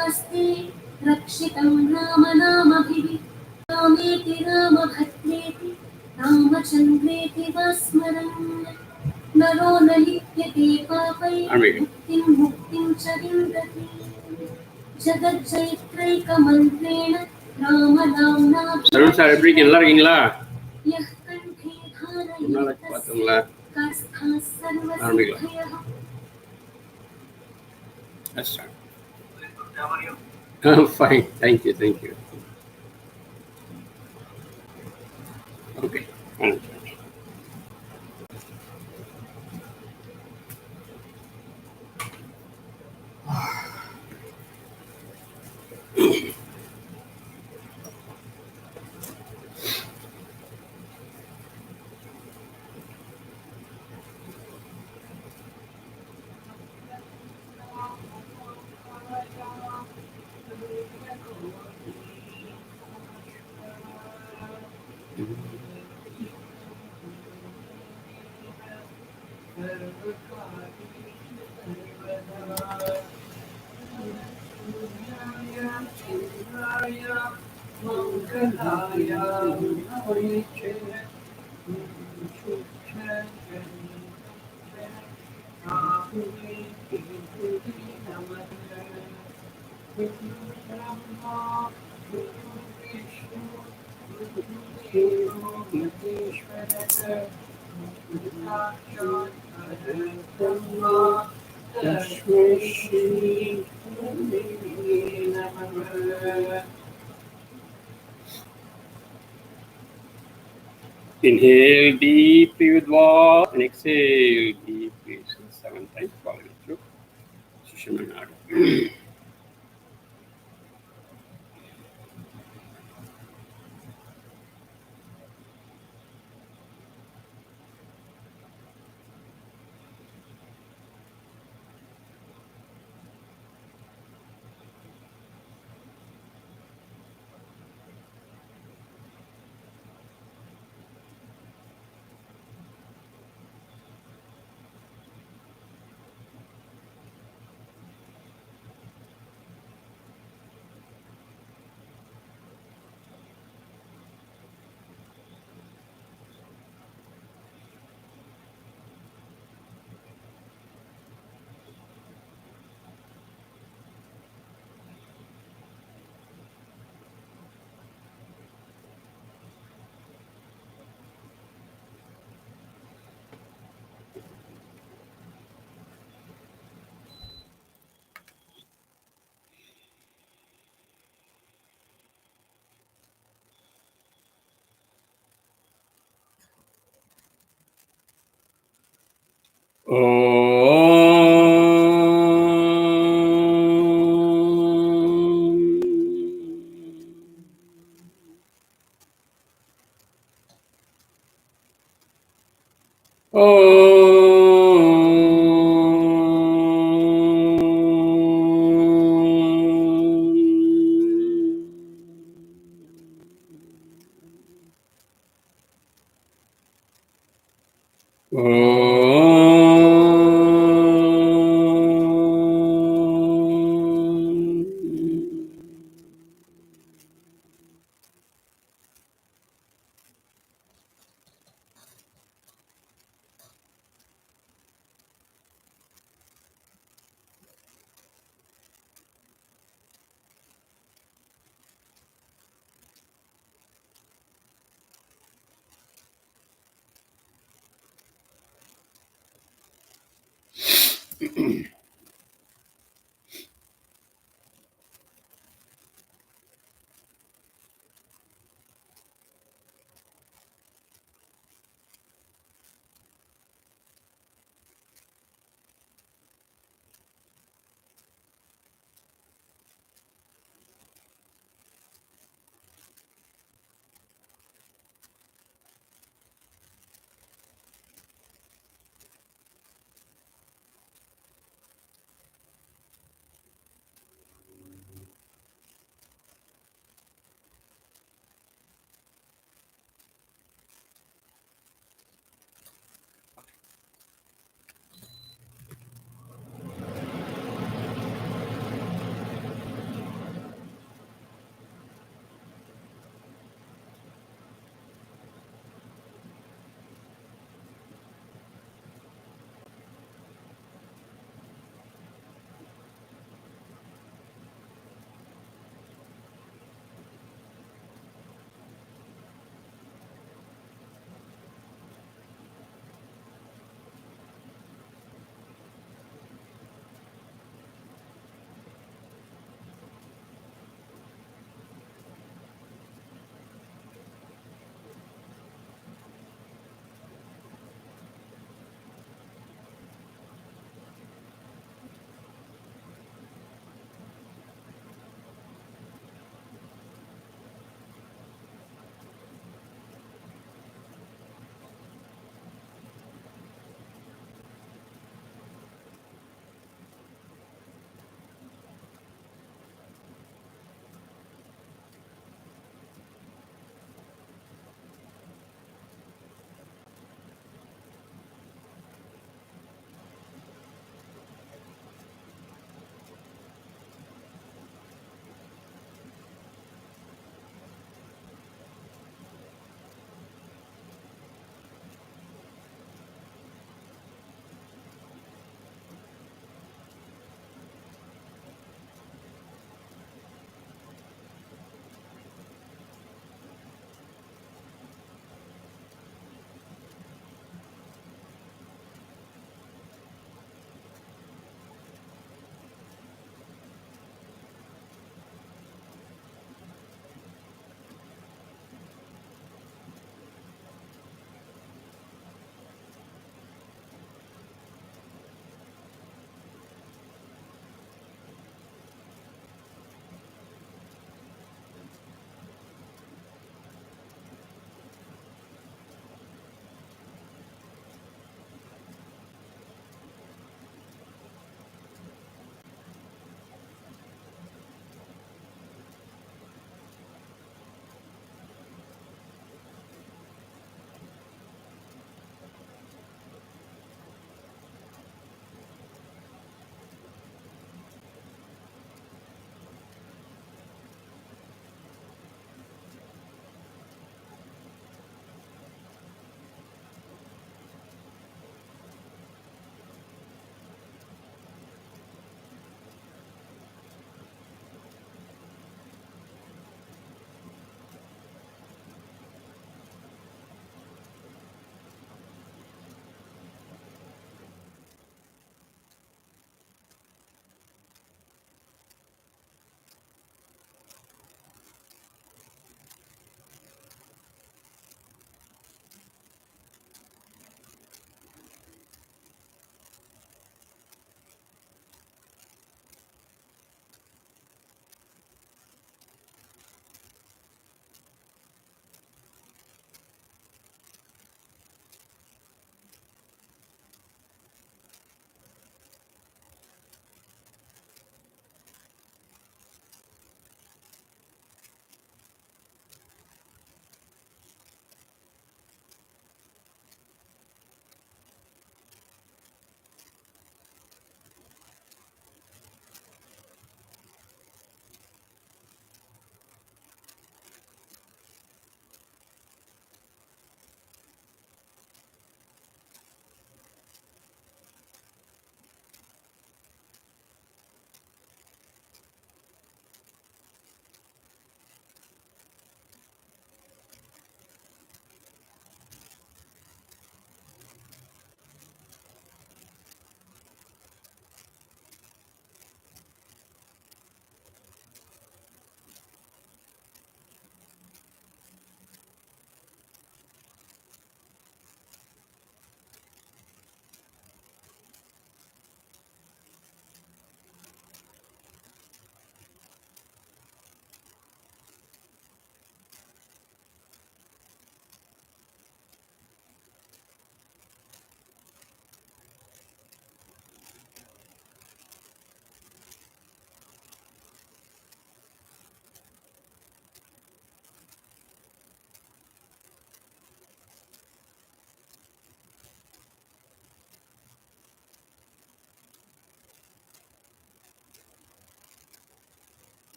रामभद्रास्ते रक्षितं रामनामभिः रामेति रामभद्रेति रामचन्द्रेति वा स्मरन् नरो न लिप्यते पापैः मुक्तिं च विन्दति जगज्जयत्रैकमन्त्रेण रामनाम्ना यः कण्ठे धारयेत् कास्थाः सर्वसिद्धयः. Let's start. Fine. Thank you. Okay. Inhale deeply with war and exhale deeply. So 7 times, following it through. Shishamanada.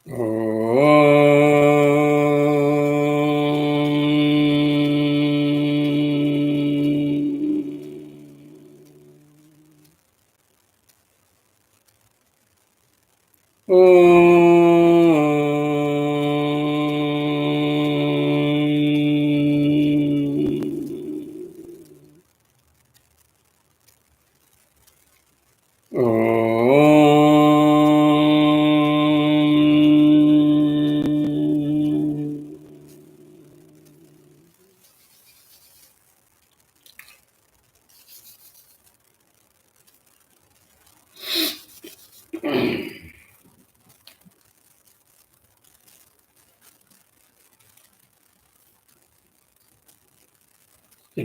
The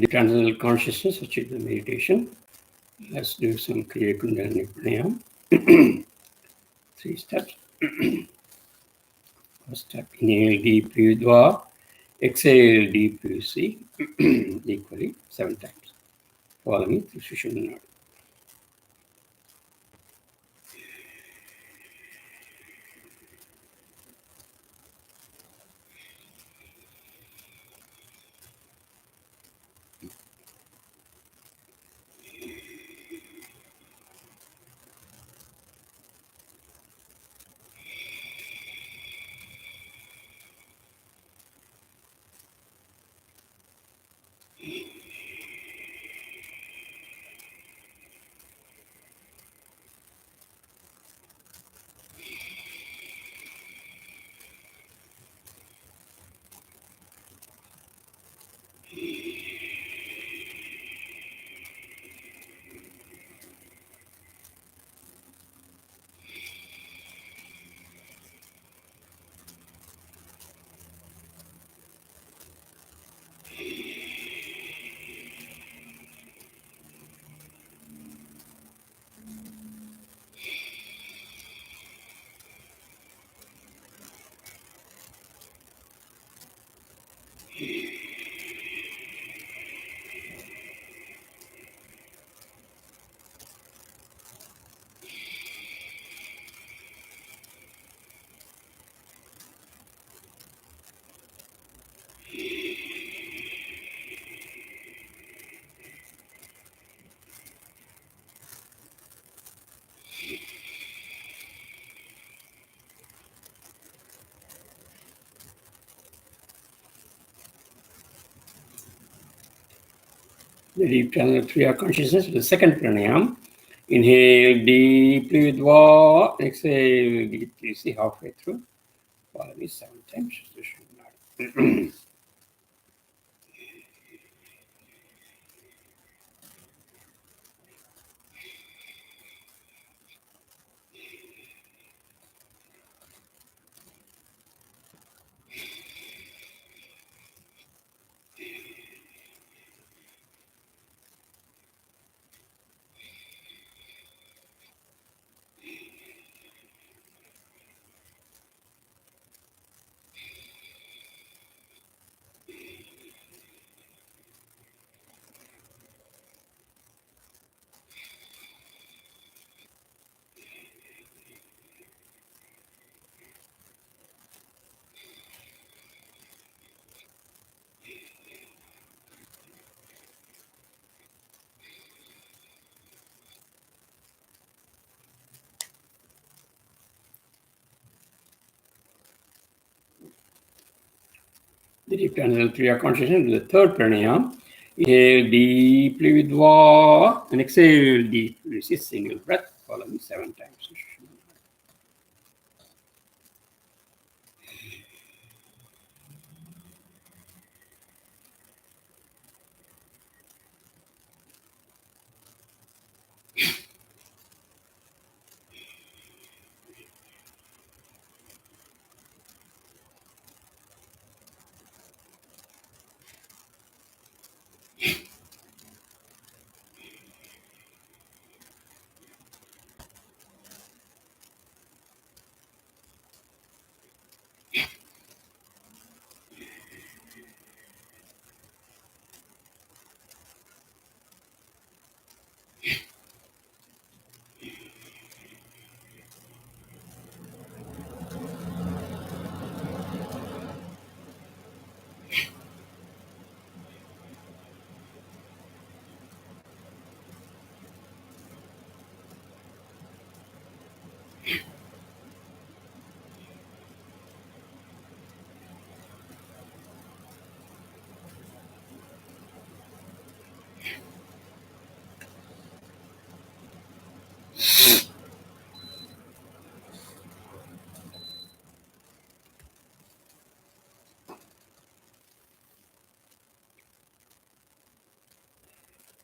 transcendental consciousness, achieve the meditation. Let's do some Kriya Gnanalayam. 3 steps. First step, inhale deeply with Dwa, exhale deeply with C, equally 7 times. Follow me through Sushumna. The deep channel of Kriya consciousness, the second pranayam. Inhale deeply with Dwa, exhale deeply, see halfway through. Follow me 7 times. Sushumna. The deep channel of Kriya consciousness, the third pranayam. Inhale deeply with Dwa, and exhale deeply, see single breath. Follow me 7 times. Sushumna.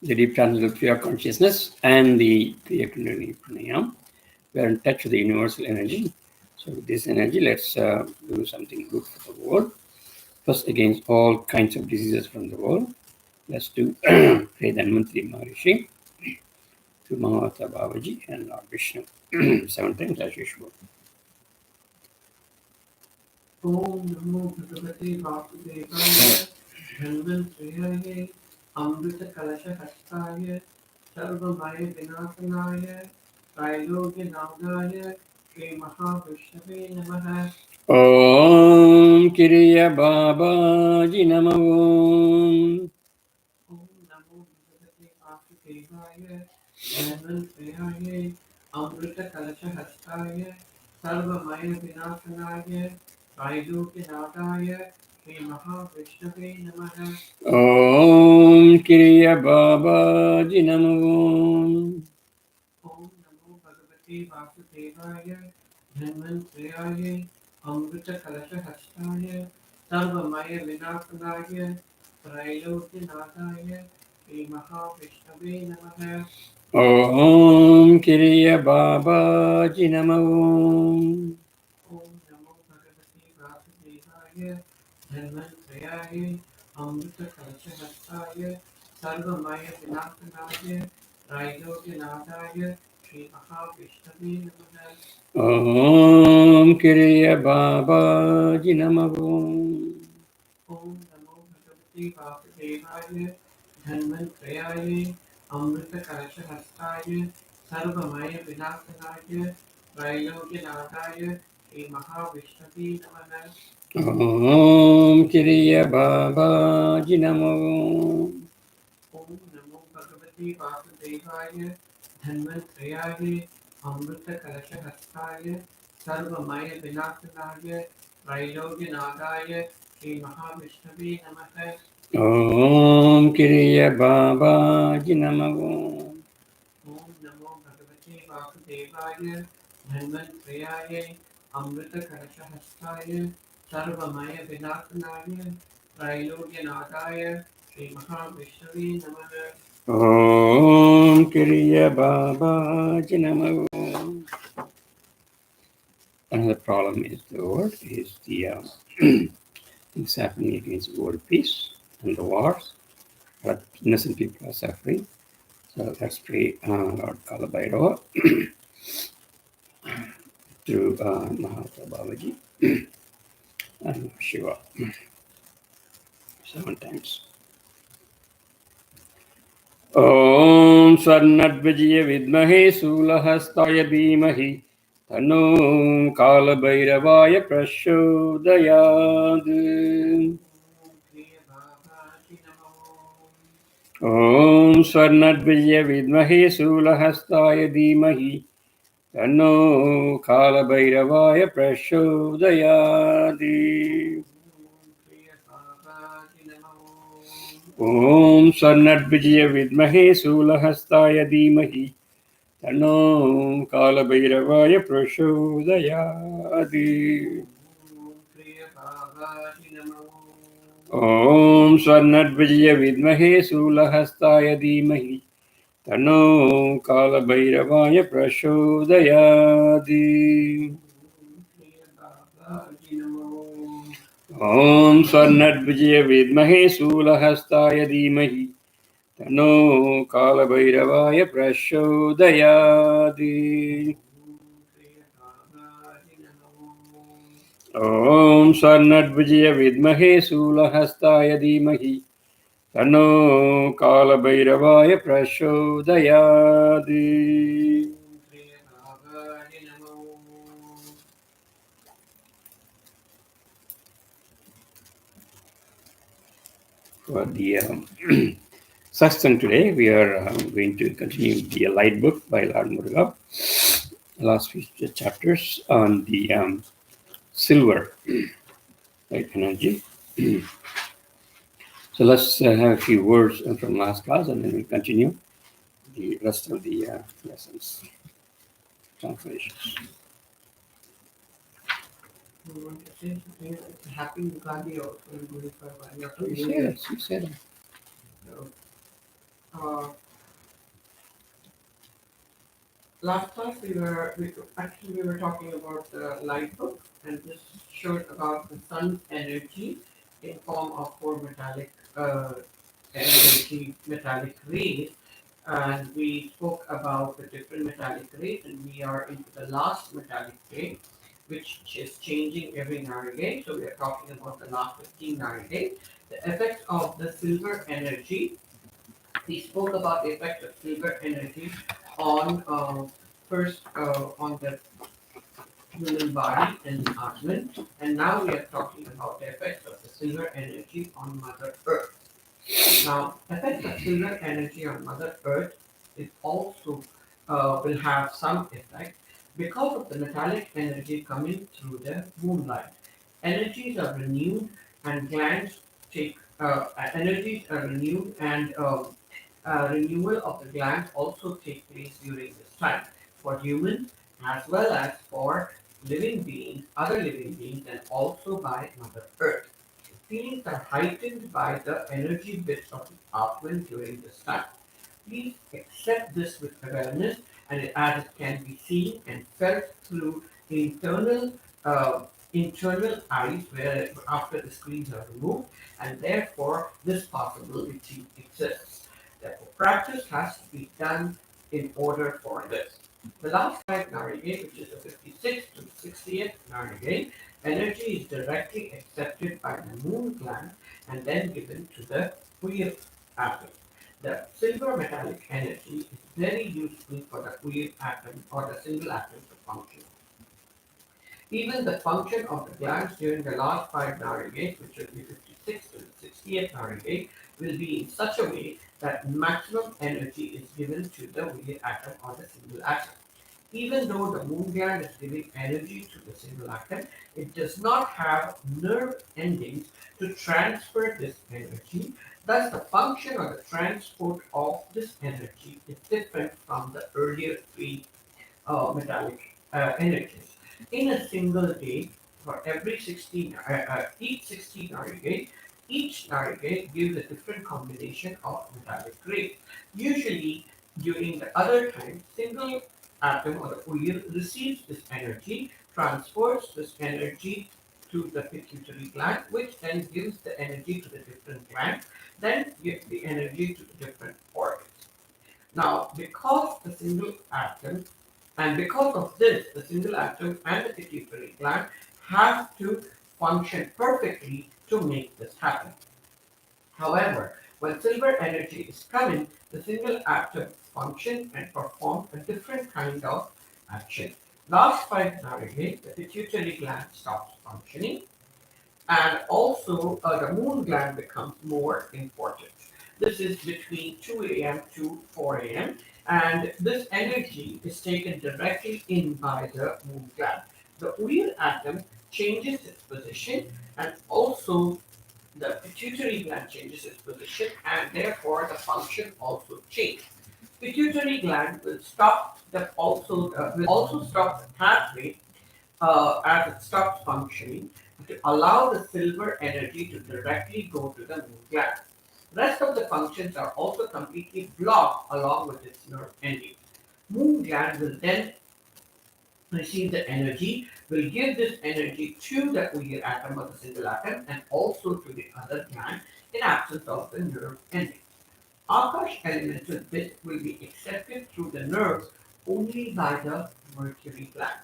the deep channel of Kriya consciousness and the Kriya Gnanalayam Pranayam. We are in touch with the universal energy. So with this energy, let's do something good for the world. First, against all kinds of diseases from the world, let's do pray Dhanvantari Maharishi to Mahavata Babaji and Lord Vishnu 7 times as usual. Om Namo Bhagavate Vasudevaya Dhanvantaraye Amrita Kalasha Hastaya Sarvamaya Vinasanaye Trailogya Nagaya Shri Mahavishnave Namaha. Om Kriya Babaji Namo. Om Namo Bhagavate Vasudevaya Dhanvantaraye Amrita Kalasha Hastaya Sarvamaya Vinasanaye Trailogya Nagaya Shri Mahavishnave Namaha. Om Kriya Babaji Namo. Om Namo Bhagavate Vasudevaya Dhanvantaraye Amrita Kalasha Hastaya Sarvamaya Vinasanaye Trailogya Nagaya Shri Mahavishnave Namaha. Om Kriya Babaji Namo. Om Namo Bhagavate Vasudevaya Dhanvantaraye Amrita Kalasha Hastaya Sarvamaya Vinasanaye Trailogya Nagaya Shri Mahavishnave Namaha. Om Kriya Babaji Namo. Om Namo Bhagavate Vasudevaya Dhanvantaraye Amrita Kalasha Hastaya Sarvamaya Vinasanaye Trailogya Nagaya Shri Mahavishnave Namaha. Om Kriya Babaji Namo. Om Namo Bhagavate Vasudevaya Dhanvantaraye Amrita Kalasha Hastaya Sarvamaya Vinasanaye Trailogya Nagaya Shri Mahavishnave Namaha. Om Kriya Babaji Namo. Om Namo Bhagavate Vasudevaya Dhanvantaraye Amrita Kalasha Hastaya Sarvamaya Vinasanaye Trailogya Nagaya Shri Mahavishnave Namaha. Om Kriya Babaji Namo. Another problem is the word is the things happening against world peace and the wars. But innocent people are suffering. So let's pray Lord Kalabhairava through Mahata Babaji and Shiva 7 times. Om Swarnadvijaya Vidmahe Sulahastaya Dhimahi Tano Kalabhairavaya Prashodayad. Om Swarnadvijaya Vidmahe Sulahastaya Dhimahi Tano Kalabhairavaya Prashodayad. Om Swarnadvijaya Vidmahe Sulahastaya Dhimahi Tano Kalabhairavaya Prashodayad. Om Swarnadvijaya Vidmahe Sulahastaya Dhimahi Tano Kalabhairavaya Prashodayad. Om Swarnadvijaya Vidmahe Sulahastaya Dhimahi Tano Kalabhairavaya Prashodayad. Om Swarnadvijaya Vidmahe Sulahastaya Dhimahi Tano Kalabhairavaya Prashodayad. For the Sathsang today, we are going to continue the light book by Lord Muruga. Last few chapters on the silver light energy. So let's have a few words from last class and then we'll continue the rest of the lessons, translations. We want to say something like Happy Ugadi also in Guru Parva. You said it. So, last class we were talking about the light book, and this showed about the sun's energy in form of four metallic rays, and we spoke about the different metallic rays, and we are into the last metallic ray, which is changing every narrowing. So we are talking about the last 15 narrowing. The effect of the silver energy. We spoke about the effect of silver energy on first on the human body and the atman, and now we are talking about the effects of the silver energy on Mother Earth. Now, effect of silver energy on Mother Earth is also will have some effect because of the metallic energy coming through the moonlight. Energies are renewed and glands take energies are renewed and renewal of the glands also take place during this time for humans as well as for living beings, other living beings, and also by Mother Earth. Feelings are heightened by the energy bits of the Atman during this time. Please accept this with awareness, and as it can be seen and felt through internal uh, internal eyes, where after the screens are removed, and therefore this possibility exists. Therefore, practice has to be done in order for this. The last five narigate, which is the 56th to 60th narigate, energy is directly accepted by the moon gland and then given to the wheel atom. The silver metallic energy is very useful for the wheel atom or the single atom to function. Even the function of the glands during the last five navigate, which will be 56 to 68th navigate, will be in such a way that maximum energy is given to the wheel atom or the single atom. Even though the moon gland is giving energy to the single atom, it does not have nerve endings to transfer this energy. Thus, the function or the transport of this energy is different from the earlier three metallic energies. In a single day, for every 16, each 16 narrigate, each narrigate gives a different combination of metallic rays. Usually, during the other time, single atom or the wheel receives this energy, transfers this energy to the pituitary gland, which then gives the energy to the different glands, then gives the energy to the different organs. Now, because the single atom, and because of this, the single atom and the pituitary gland have to function perfectly to make this happen. However, when silver energy is coming, the single atom function and perform a different kind of action. Last five navigate, the pituitary gland stops functioning, and also the moon gland becomes more important. This is between 2 a.m. to 4 a.m. and this energy is taken directly in by the moon gland. The wheel atom changes its position and also the pituitary gland changes its position and therefore the function also changes. Pituitary gland will also stop the pathway as it stops functioning to allow the silver energy to directly go to the moon gland. Rest of the functions are also completely blocked along with its nerve endings. Moon gland will then receive the energy, will give this energy to the wheel atom or the single atom and also to the other gland in absence of the nerve ending. Akash elemental bit will be accepted through the nerves only by the mercury gland.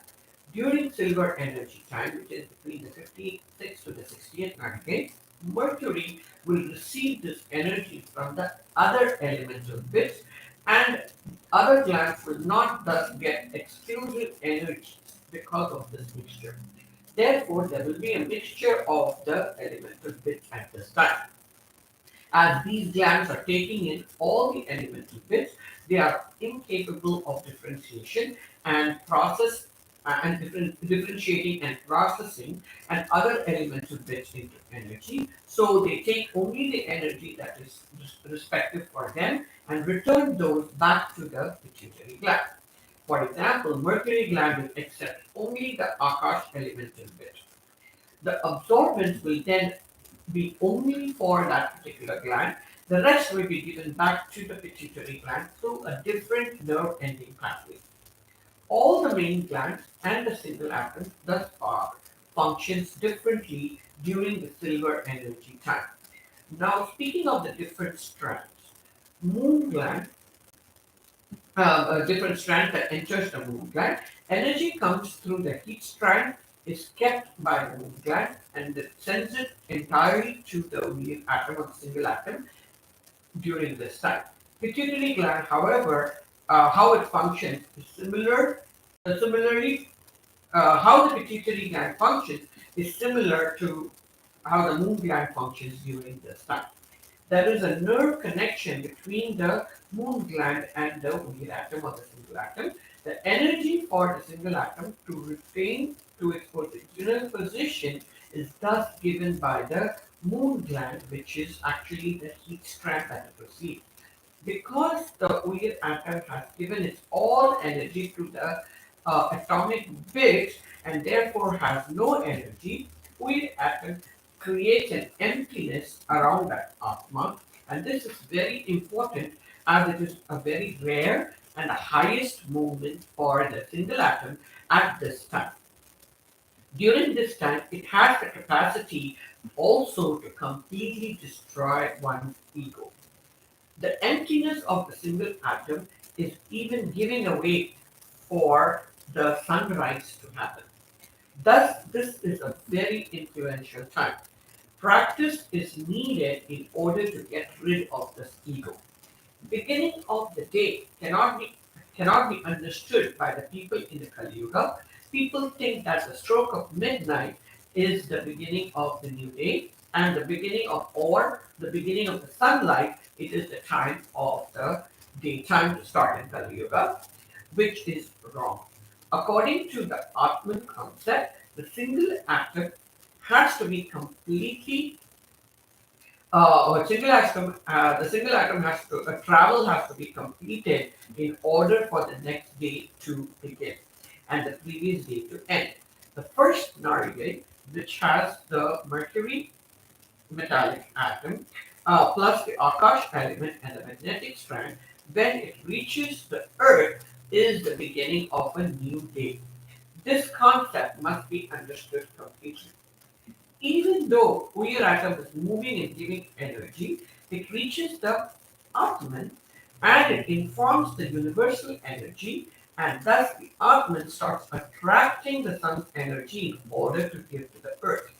During silver energy time, which is between the 56 to the 68th navigate, Mercury will receive this energy from the other elemental bits and other glands will not thus get exclusive energy because of this mixture. Therefore, there will be a mixture of the elemental bits at this time. As these glands are taking in all the elemental bits, they are incapable of differentiation and process differentiating and processing and other elemental bits into energy. So they take only the energy that is respective for them and return those back to the pituitary gland. For example, mercury gland will accept only the Akash elemental bit. The absorbance will then be only for that particular gland. The rest will be given back to the pituitary gland through a different nerve ending pathway. All the main glands and the single atom thus far functions differently during the silver energy time. Now, speaking of the different strands, moon gland, a different strand that enters the moon gland, energy comes through the heat strand, is kept by the moon gland, and it sends it entirely to the wheel atom or the single atom during this time. Pituitary gland, however, how it functions is similarly, how the pituitary gland functions is similar to how the moon gland functions during this time. There is a nerve connection between the moon gland and the wheel atom or the single atom. The energy for the single atom to retain to its original position is thus given by the moon gland, which is actually the heat strand that it receives. Because the wheel atom has given its all energy to the atomic bit and therefore has no energy, wheel atom creates an emptiness around that atma, and this is very important as it is a very rare and the highest moment for the single atom at this time. During this time, it has the capacity also to completely destroy one's ego. The emptiness of the single atom is even giving a way for the sunrise to happen. Thus, this is a very influential time. Practice is needed in order to get rid of this ego. Beginning of the day cannot be understood by the people in the Kali Yuga. People think that the stroke of midnight is the beginning of the new day, and the beginning of the sunlight, it is the time of the daytime to start in Kali Yuga, which is wrong. According to the Atman concept, the single atom has to be completely or the single atom has to, a travel has to be completed in order for the next day to begin and the previous day to end. The first Narigay, which has the mercury metallic atom plus the Akash element and the magnetic strand, when it reaches the earth, is the beginning of a new day. This concept must be understood completely. Even though wheel atom is moving and giving energy, it reaches the Atman and it informs the universal energy, and thus the Atman starts attracting the sun's energy in order to give to the earth.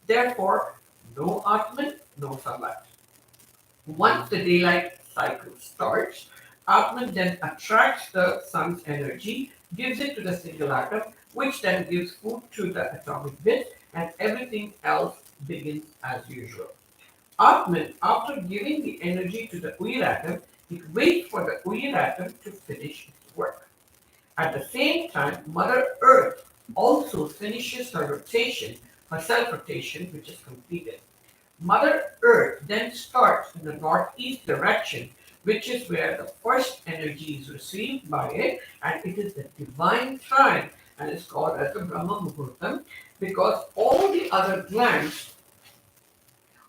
Therefore, no Atman, no sunlight. Once the daylight cycle starts, Atman then attracts the sun's energy, gives it to the single atom, which then gives food to the atomic bit, and everything else begins as usual. Atman, after giving the energy to the wheel atom, it waits for the wheel atom to finish its work. At the same time, Mother Earth also finishes her rotation, her self-rotation, which is completed. Mother Earth then starts in the northeast direction, which is where the first energy is received by it, and it is the divine time, and it's called as the Brahma Muhurtam, because all the other glands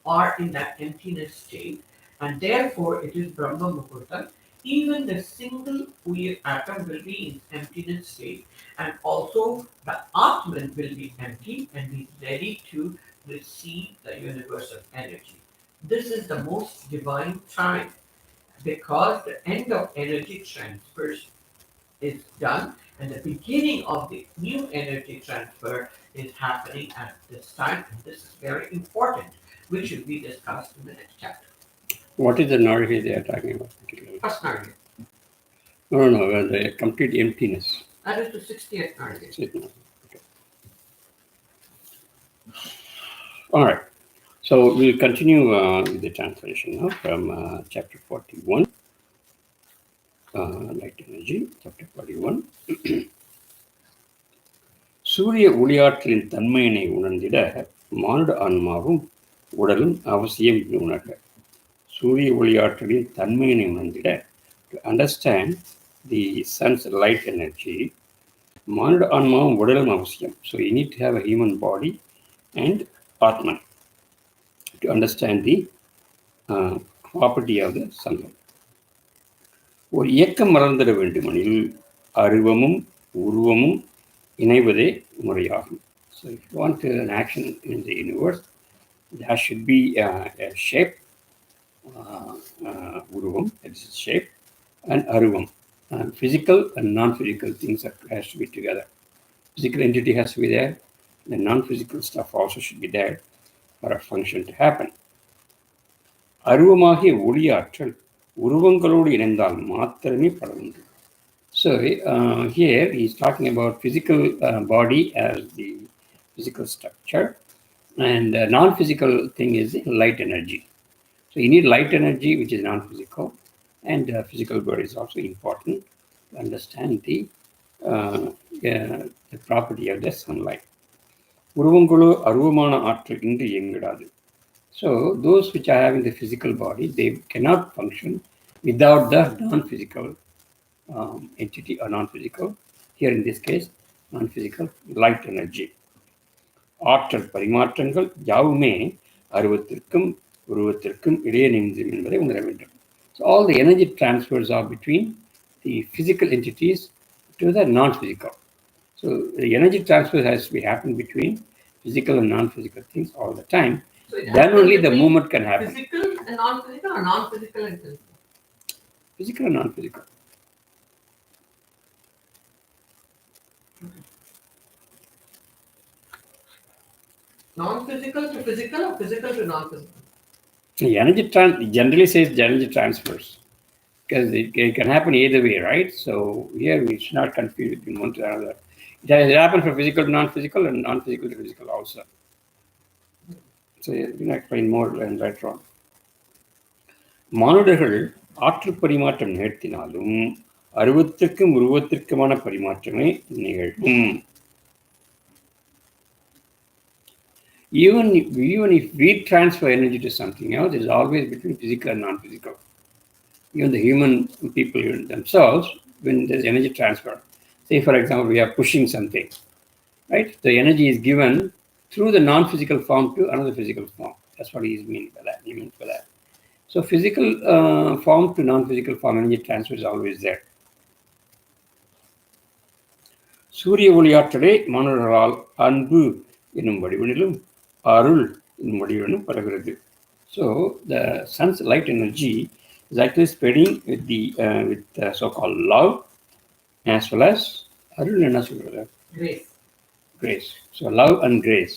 are in that emptiness state, and therefore it is Brahma Muhurtam. Even the single wheel atom will be in emptiness state, and also the Atman will be empty and be ready to receive the universal energy. This is the most divine time because the end of energy transfers is done and the beginning of the new energy transfer is happening at this time. This is very important, which will be discussed in the next chapter. What is the Narhi they are talking about? First Nargya. No, the complete emptiness. That is the 60th Nargya. Okay. All right. So we'll continue with the translation now from chapter 41. Light energy, chapter 41. சூரிய ஒளியாற்றலின் தன்மையினை உணர்ந்திட மானுட ஆன்மாவும் உடலும் அவசியம் உணர்க. சூரிய ஒளியாற்றலின் தன்மையினை உணர்ந்திட, to understand the sun's light energy, மானுட ஆன்மாவும் உடலும் அவசியம். So you need to have a human body and Atman to understand the property of the sunlight. ஒரு இயக்கம் மலர்ந்திட வேண்டுமெனில் அருவமும் உருவமும் இணைவதே முறையாகும். So if you want an action in the universe, there should be a shape, uruvam, that is shape, and aruvam. Physical and non-physical things has to be together. Physical entity has to be there. The non-physical stuff also should be there for a function to happen. அருவமாகிய ஒளியாற்றல் உருவங்களோடு இணைந்தால் மாத்திரமே படர்ந்து. So here he is talking about physical body as the physical structure, and non-physical thing is light energy. So you need light energy, which is non-physical, and physical body is also important to understand the property of the sunlight. உருவங்களோ அருவமான ஆற்றல் இன்று இயங்கிடாது. So those which are having the physical body, they cannot function without the non-physical entity or non-physical, here in this case, non-physical light energy. ஆற்றல் பரிமாற்றங்கள் யாவுமே அருவத்திற்கும் உருவத்திற்கும் இடையே நின்று என்பதை உணர வேண்டும். So all the energy transfers are between the physical entities to the non-physical. So the energy transfer has to be happen between physical and non-physical things all the time. So then only the movement can happen. Physical and non-physical, or non-physical and physical? Physical and non-physical. Non-physical to physical or physical to non-physical? The energy generally says the energy transfers, because it can happen either way, right? So here we should not confuse between one to another. It has happened from physical to non-physical and non-physical to physical also. So you can explain more later on. மானுடர்கள் ஆற்று பரிமாற்றம் நிகழ்த்தினாலும் அருவத்திற்கும் உருவத்திற்குமான பரிமாற்றமே நிகழும். Even if we transfer energy to something else, it is always between physical and non-physical. Even the human people themselves, when there's energy transfer, say for example, we are pushing something, right? The energy is given through the non-physical form to another physical form. That's what he means by that. He means by that. So physical form to non-physical form energy transfer is always there. சூரிய ஒளியாற்றலே மாணவர்களால் அன்பு என்னும் வடிவனிலும் அருள் என்னும் வடிவனும் பரவுகிறது. So the sun's light energy is actually spreading with the so-called love as well as அருள் என்ன சொல்றது? Grace. So love and grace.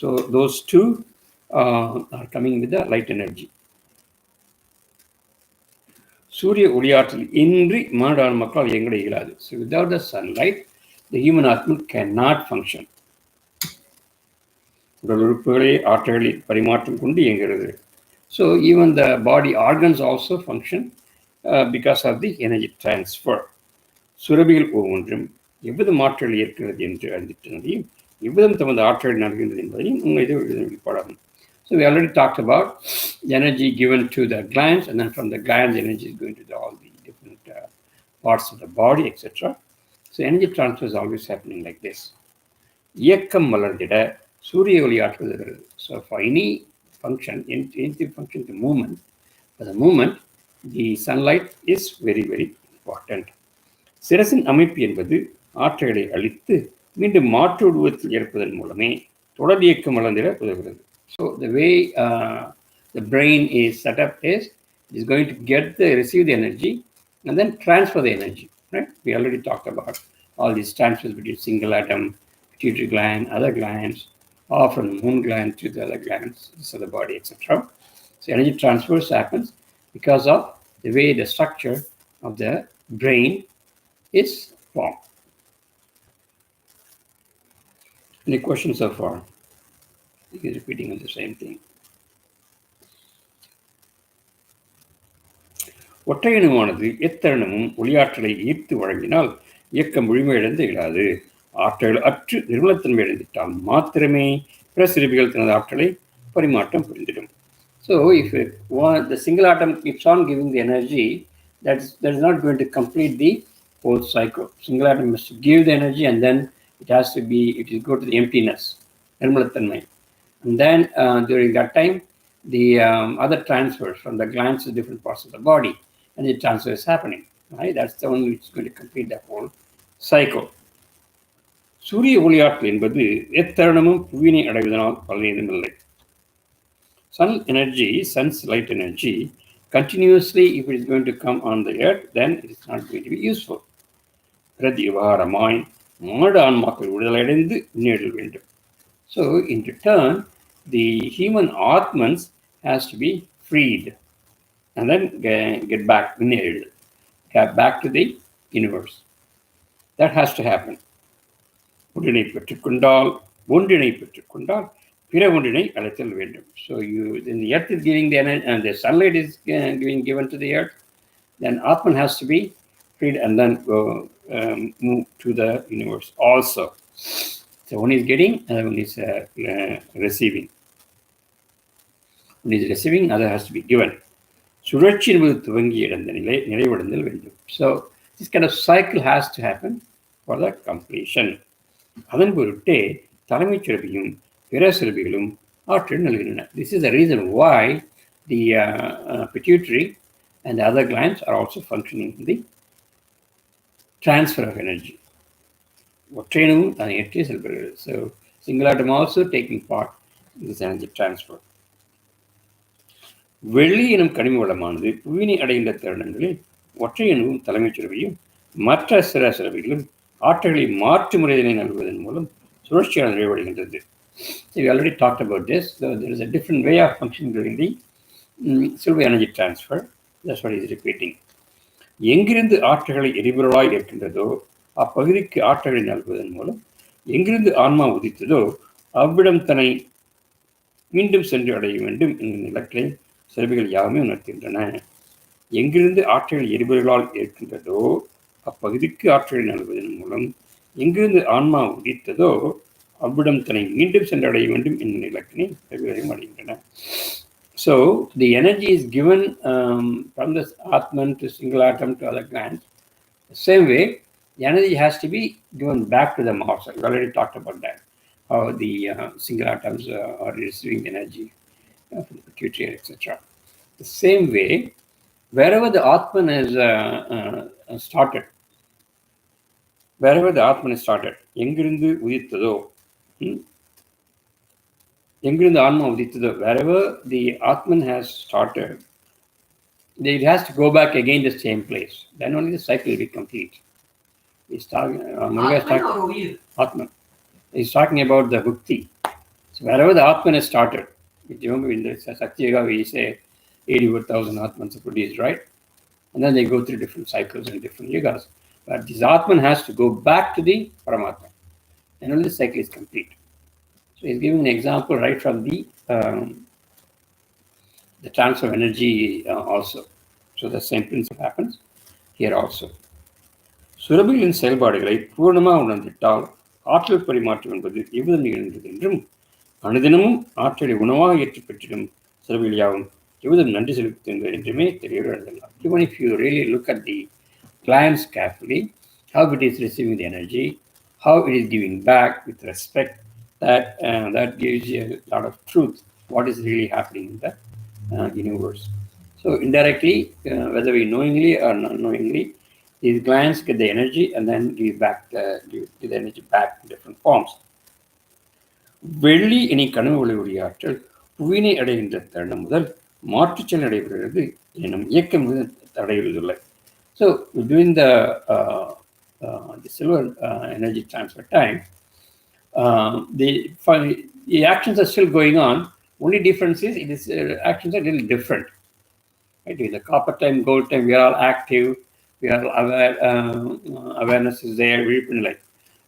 So those two are coming with the light energy. சூரிய ஒளியாற்றல் இன்றி மானுட மக்கள் இயங்க இயலாது. So without the sunlight, the human atma cannot function. உடல் உறுப்புகளே ஆற்றலை பரிமாற்றம் கொண்டு இயங்குகிறது. So even the body organs also function because of the energy transfer. சுரபிகள் ஒவ்வொன்றும் எவ்விதம் ஆற்றல் ஏற்கிறது என்று அறிந்திட்டதையும் எவ்விதம் தமது ஆற்றல் நடக்கின்றது என்பதையும் உண்மையை வெளிப்பாடாகும். So we already talked about the energy given to the glands, and then from the glands, energy is going to all the different parts of the body, etc. So energy transfer is always happening like this. இயக்கம் வளர்ந்திட சூரிய ஒளி ஆற்றுகிறது. So for any function, anything function to movement, for the movement, the sunlight is very, very important. சிரசின் அமைப்பு என்பது ஆற்றலை அளித்து மீண்டும் மாற்று உருவத்தில் ஏற்பதன் மூலமே தொடர் இயக்கம் வளர்ந்திட உதவுகிறது. So the way the brain is set up is going to receive the energy and then transfer the energy, right? We already talked about all these transfers between single atom, pituitary gland, other glands, or from the moon gland to the other glands of the body, etc. So energy transfers happens because of the way the structure of the brain is formed. Any questions so far? He is repeating on the same thing. ஒற்றையணுவானது எத்தருணமும் ஒளியாற்றலை ஈர்த்து வழங்கினால் இயக்கம் முழுமையடைந்து இடாது. ஆற்றல் அற்று நிர்மலத்தன்மை அடைந்துவிட்டால் மாத்திரமே பிற சிறுபிகள் தனது ஆற்றலை பரிமாற்றம் புரிந்திடும். So if the single atom keeps on giving the energy, that is not going to complete the whole cycle. Single atom must give the energy, and then it will go to the emptiness, nirmalattanmai. And then during that time, the other transfers from the glands to different parts of the body, and the transfer is happening. Right? That's the one which is going to complete the whole cycle. சூரிய ஒளியாற்றல் என்பது எத்தருணமும் புவியினை அடைவதனால் பலனேதுமில்லை. Sun energy, sun's light energy, continuously, if it is going to come on the earth, then it is not going to be useful. பிரதிவாரமாய் மாடு ஆன்மாக்கள் விடுதலையடைந்து முன்னேறல் வேண்டும். So, in return, the human Atmans has to be freed and then get back, get back to the universe. That has to happen. ஒன்றினை பெற்றுக்கொண்டால் பிற ஒன்றினை அழைத்தல் வேண்டும். So the earth is giving the energy and the sunlight is being given to the earth, then Atman has to be freed and then go move to the universe also. So one is getting, other one is receiving. One is receiving, other has to be given. சுழற்சி என்பது துவங்கி இழந்த நிலை நிறைவடைந்தல் வேண்டும். So this kind of cycle has to happen for the completion. அதன் பொருட்டே தலைமைச் சுரபியும் பிற சுரபிகளும் ஆற்றல் நல்கின்றன. This is the reason why the pituitary and the other glands are also functioning in the transfer of energy. ஒற்றையனும் அதை ஏற்றி செல்கிறது. So singulatum also taking part in this energy transfer. வெள்ளி எனும் கனிம வளமானது புவியினை அடைகின்ற தருணங்களில் ஒற்றையனும் தலைமைச் சுரபியும் மற்ற சிற சுரபிகளும் ஆற்றலை மாற்று முறையினை நல்குவதன் மூலம் சுழற்சியாக நிறைவடைகின்றது. So we already talked about this. So there is a different way of functioning during the silver energy transfer. That's what he is repeating. எங்கிருந்து ஆற்றல்களை எரிபொருளாய் இருக்கின்றதோ அப்பகுதிக்கு ஆற்றலை நல்குவதன் மூலம் எங்கிருந்து ஆன்மா உதித்ததோ அவ்விடம் தன்னை மீண்டும் சென்று அடைய வேண்டும் என்கிற இலக்கை சிறபிகள் யாவுமே உணர்த்துகின்றன. எங்கிருந்து ஆற்றல் எரிபொருளால் இருக்கின்றதோ அப்பகுதிக்கு ஆற்றலை நல்குவதன் மூலம் எங்கிருந்து ஆன்மா உதித்ததோ அவ்விடம் தன்னை மீண்டும் சென்றடைய வேண்டும் என்கிற இலக்கினை வெவ்வேறையும் அடைகின்றன. So the energy is given from this Atman to single atom to other glands. The same way, the energy has to be given back to them also. We already talked about that, how the single atoms are receiving energy from the pituitary, etc. The same way, wherever the Atman is started, எங்கிருந்து உதித்ததோ எங்கிருந்து ஆன்மா உதித்ததோ, wherever the Atman has started, it has to go back again the same place. Then only the cycle will be complete. He's talking, Atman. He's talking about the bhukti. So wherever the Atman has started, remember in the Sakti Yoga we say 84,000 Atmans are produced, right? And then they go through different cycles and different yugas. But this Atman has to go back to the Paramatma. And only the cycle is complete. So he's giving an example right from the transfer of energy also. So the same principle happens here also. சுரபிகளின் செயல்பாடுகளை பூர்ணமாக உணர்ந்திட்டால் ஆற்றல் பரிமாற்றம் என்பது எவ்விதம் நிகழ்ந்தது என்றும் அனுதினமும் ஆற்றலை உணவாக ஏற்றி பெற்றிடும் சுரபிகள் யாவும் எவ்விதம் நன்றி செலுத்துகின்றது என்றுமே தெரிய எழுதலாம். Even if you really look at the glands carefully, how it is receiving the energy, how it is giving back with respect, that gives you a lot of truth, what is really happening in the universe. So indirectly, whether we knowingly or not knowingly, these glands get the energy and then give the energy back in different forms. வெள்ளி இனி கனவு ஒளி ஆற்றல் புவியினை அடைகின்ற தருணம் முதல் மாற்றுச்சல் நடைபெறுகிறது எனும் இயக்கம் தடையுறதில்லை. So during the silver energy transfer time, the actions are still going on. Only difference is actions are a little different. Right? In the copper time, gold time, we are all active. We are aware. Awareness is there.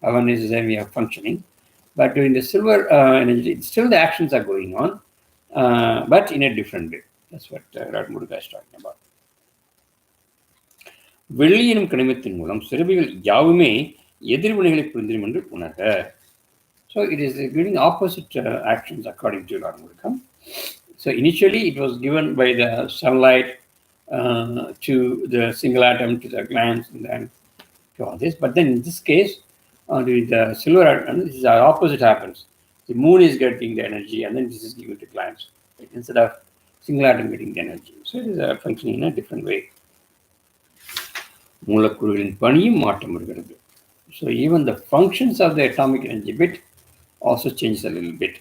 Awareness is there. We are functioning. But during the silver energy, still the actions are going on, but in a different way. That's what Muruga is talking about. வெள்ளி எனும் கனிமத்தின் மூலம் சிறபிகள் யாவுமே எதிர்வினைகளை புரிந்திடும் என்று உணர்க. So it is giving opposite actions according to Lord Muruga. So initially it was given by the sunlight to the single atom, to the glands, and then to all this. But then in this case, during the silver atom, the opposite happens. The moon is getting the energy, and then this is given to glands. Instead of single atom getting the energy. So it is functioning in a different way. மூலக்கூறுகளின் பணியும் மாற்றம் வருகிறது. So even the functions of the atomic energy bit also changes a little bit.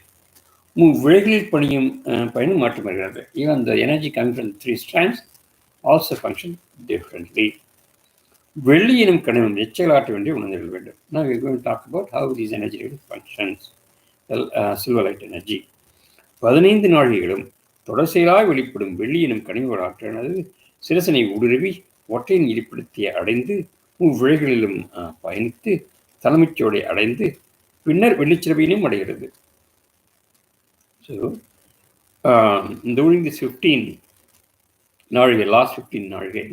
விளைகளில் பயனும் மாற்றம் வருகிறது. Even the energy coming from the 3 strands also function differently. வெள்ளி எனும் கணிதம் எச்சலாற்ற வேண்டிய உணர்ந்து வேண்டும். Now we are going to talk about how these energy functions. Silver light energy. 15 நாழிகளும் தொடர்ச்சியாய் வெளிப்படும் வெள்ளி எனும் கனிம ஆற்றலானது சிரசனை ஊடுருவி ஒற்றையின் இருப்பிடத்தை அடைந்து விளைகளிலும் பயணித்து தலைமைச்சோடை அடைந்து பின்னர் வெள்ளிச்சிறவினையும் அடைகிறது. So during this 15 நாழிகை, last 15 நாழிகை,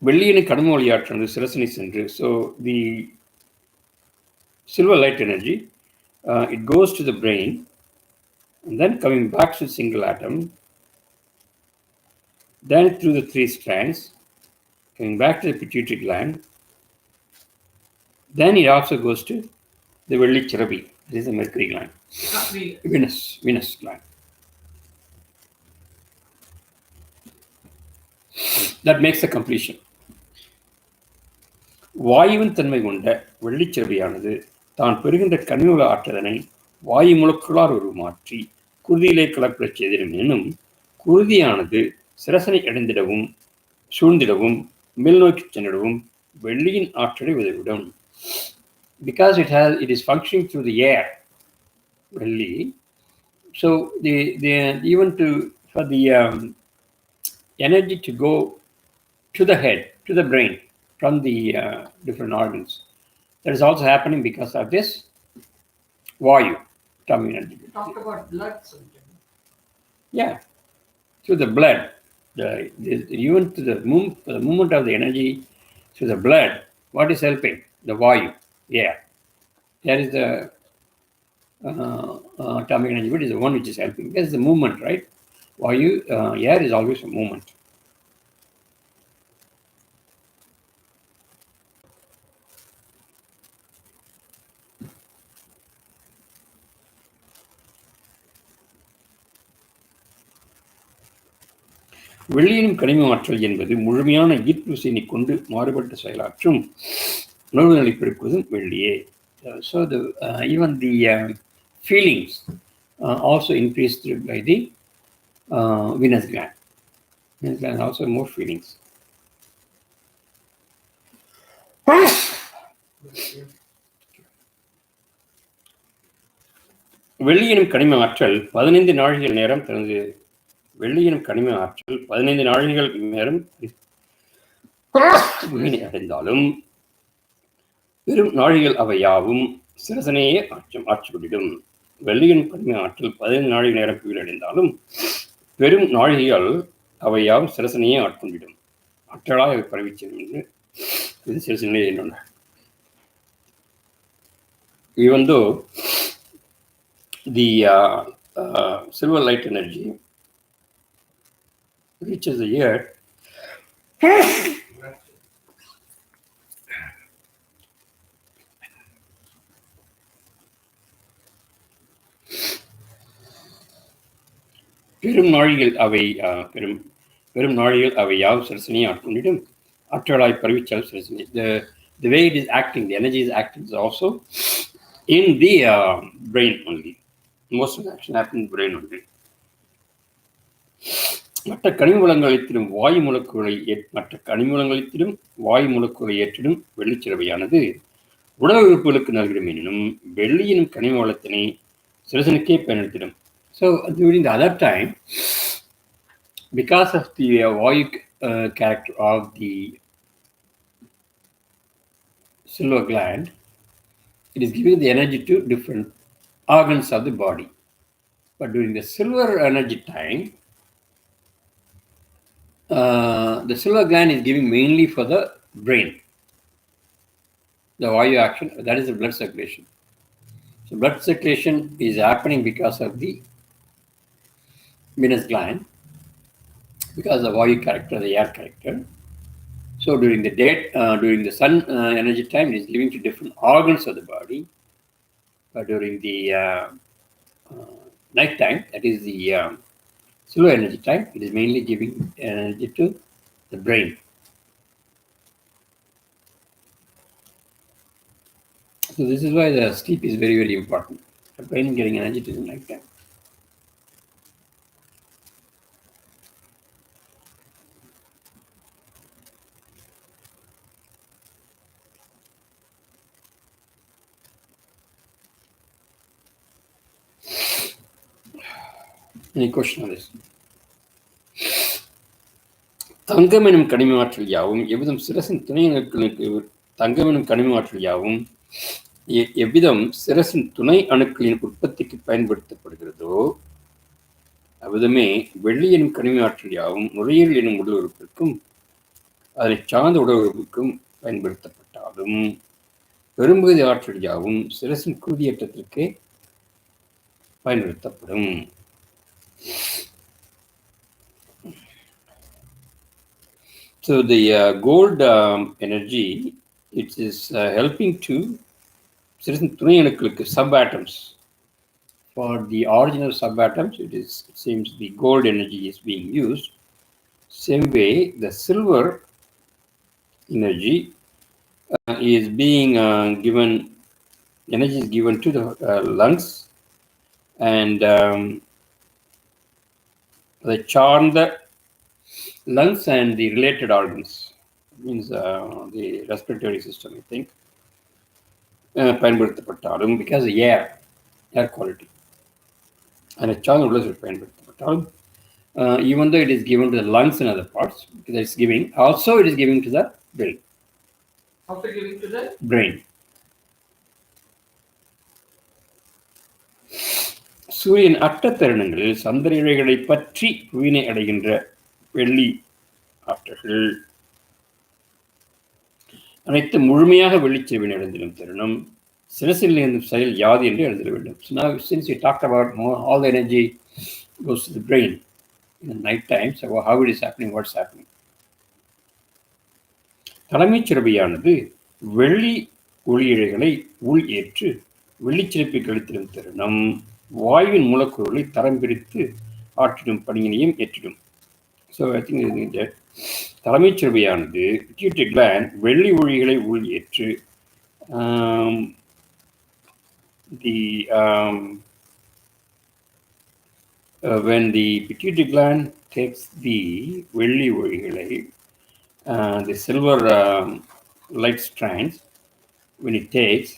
வெள்ளியின் கனிம ஒளியாற்றல் சிரசனை சென்று, so the silver light energy, it goes to the brain and then coming back to single atom, then through the 3 strands, coming back to the pituitary gland, then it also goes to the Vellichiravi, this is the Mercury gland. Venus gland. That makes the completion. வாயுவின் தன்மை கொண்ட வெள்ளிச்சிறவியானது தான் பெறுகின்ற கனிம ஆற்றதனை வாயு மூலக்கூறார் உருமாற்றி குருதியிலே கலப்படச் செய்திடும் எனும் குருதியானது சிரசனை அடைந்திடவும் சூழ்ந்திடவும் மேல் நோக்கி சென்றிடவும் வெள்ளியின் ஆற்றலை உதவிடும். Because it is functioning through the air, வெள்ளி, so the even for the energy to go to the head, to the brain, from the different organs. That is also happening because of this vayu, atomic energy. You talked about blood something. Yeah, through the blood, even to the movement of the energy through the blood. What is helping? The vayu. Yeah, that is the atomic energy, but is the one which is helping. That's the movement, right? Vayu, air is always a movement. வெள்ளியின் கனிம ஆற்றல் என்பது முழுமையான ஈர்ப்பு விசையினை கொண்டு மாறுபட்ட செயலாற்றும் உணர்வுகளை பெருக்குவதும் வெள்ளியே. So even the feelings also increased by the Venus gland. Venus gland also more feelings. வெள்ளியினும் கனிம ஆற்றல் 15 நாழிகள் நேரம் தனது வெள்ளியினும் கனிம ஆற்றல் 15 நாழிகள் நேரம் அடைந்தாலும் பெரும் நாழிகள் அவை யாவும் சிரசனையே ஆட்சிவிடும். வெள்ளியின் கனிம ஆற்றல் 15 நாழிகள் நேரம் கீழடைந்தாலும் பெரும் நாழிகள் அவை யாவும் சிரசனையே ஆட்கொண்டிடும். ஆற்றலாக அவை பரவிச்செல்லும் என்று இது சிரசனையே என்னொன்று. Even though the silver light energy reaches the earth, பெரும் நாழிகள் அவை யாவும் சிரசனையை ஆட்கொண்டிடும். ஆற்றலாய் பரவிச்சால் சிரசனை. The way it is acting, the energy is acting is also in the brain only. Most of the action happens in the brain only. மற்ற கனிமூலங்களிலும் வாயு மூலக்கூறை ஏற்றிடும் வெள்ளிச்சிறவையானது உடல் உறுப்புகளுக்கு நல்கிடும் எனினும் வெள்ளியினும் கனிம வளத்தினை சிரசனுக்கே பயன்படுத்திடும். So during the other time, because of the vayu character of the silver gland, it is giving the energy to different organs of the body. But during the silver energy time, the silver gland is giving mainly for the brain, the vayu action, that is the blood circulation. So blood circulation is happening because of the Venus gland, because of the vayu character, the air character. So during the day, during the sun energy time, it is giving to different organs of the body. But during the night time, that is the slow energy time, it is mainly giving energy to the brain. So this is why the sleep is very, very important. The brain getting energy to the night time. Any question on this? தங்கம் எனும் கனிம ஆற்றல் யாவும் எவ்விதம் சிரசின் துணை தங்கம் எனும் கனிம ஆற்றல் யாவும் எவ்விதம் சிரசின் துணை அணுக்களின் உற்பத்திக்கு பயன்படுத்தப்படுகிறதோ அவ்விதமே வெள்ளி எனும் கனிம ஆற்றல் யாவும் நுரையீரல் எனும் உடல் உறுப்பிற்கும் அதனை சார்ந்த உடல் உறுப்புக்கும் பயன்படுத்தப்பட்டாலும் பெரும்பகுதி ஆற்றல் யாவும் சிரசின் குருதியேற்றத்திற்கே பயன்படுத்தப்படும். So the gold energy, it is helping to certain துணை அணுக்களுக்கு subatoms. For the original subatoms, it seems the gold energy is being used. Same way, the silver energy is being given. Energy is given to the lungs and the charmed lungs and the related organs, means the respiratory system, I think, பயன்படுத்தப்பட்டாலும் because air quality and a charmed உள்ளது பயன்படுத்தப்பட்டாலும் even though it is given to the lungs and other parts, because it's giving, also it is giving to the brain. Also giving to the brain. சூரியன் அட்ட தருணங்களில் சந்திர இழைகளை பற்றி புவினை அடைகின்ற வெள்ளி ஆற்றல்கள் அனைத்து முழுமையாக வெளிச்செவினை அடைந்திடும் தருணம் சிரசில் இருந்தும் செயல் யாது என்று எழுத வேண்டும். So now since we talked about all the energy goes to the brain in the night time, so how it is happening, what's happening? தலைமைச் சுரபியானது வெள்ளி ஒளி இழைகளை உள் ஏற்று வெள்ளிச்சிறப்பை கழித்திடும் தருணம் வாயுவின் மூலக்கூறுகளை தரம் பிரித்து ஆற்றிடும் பணியினையும் ஏற்றிடும். So I think that தலைமைச் சுரபியானது pituitary gland வெள்ளி ஒளிகளை உள் ஏற்று when the pituitary gland takes the வெள்ளி ஒளிகளை, the silver light strands, when it takes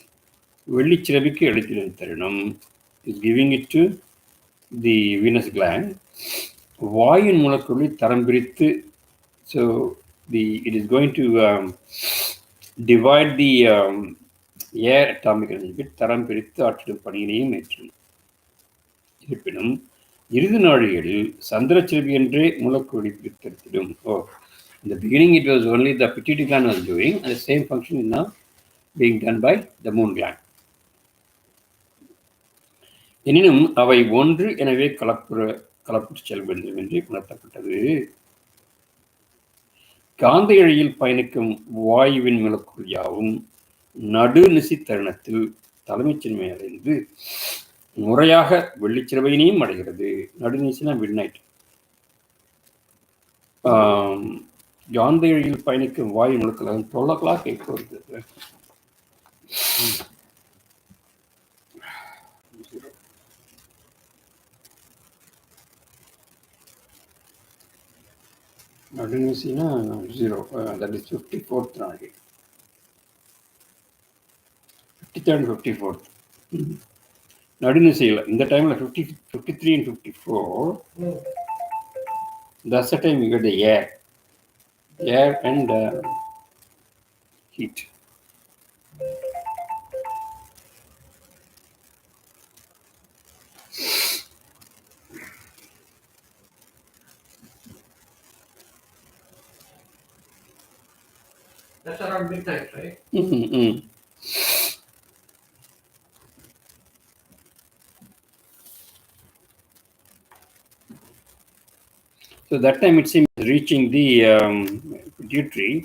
வெள்ளிச்சிறவிக்கு அளித்திடும் தருணம் is giving it to the venous gland. வாயுவின் மூலக்கூறுகளை தரம் பிரித்து, so it is going to divide the air atomic energy, தரம் பிரித்து ஆற்றிடும் பணியினையும் ஏற்றும். இருப்பினும் இறுதி நாழிகளில் சந்திரச்சிறவி என்றே மூலக்கூறுகளை பிரித்தெடுத்திடும். In the beginning it was only the pituitary gland was doing, and the same function is now being done by the moon gland. எனினும் அவை ஒன்று எனவே கலப்புற்று செல்ல வேண்டும் என்று உணர்த்தப்பட்டது. காந்த இழையில் பயணிக்கும் வாயுவின் மூலக்கூறு யாவும் நடுநிசி தருணத்தில் தலைமைச்சிறுமை அடைந்து முறையாக வெள்ளிச்சிறவையினையும் அடைகிறது. நடுநிசினா மிட்நைட். காந்த இழையில் பயணிக்கும் வாயு மூலக்கூறு 12 o'clock இப்போ இருக்குது. நடுநிசினா 0, that is 54th நாளி, 53rd and 54th. நடுநிசையில் இந்த டைமில் 53 and 54, that's the time you get the air and heat. That's around midnight, right? So that time it seems reaching the pituitary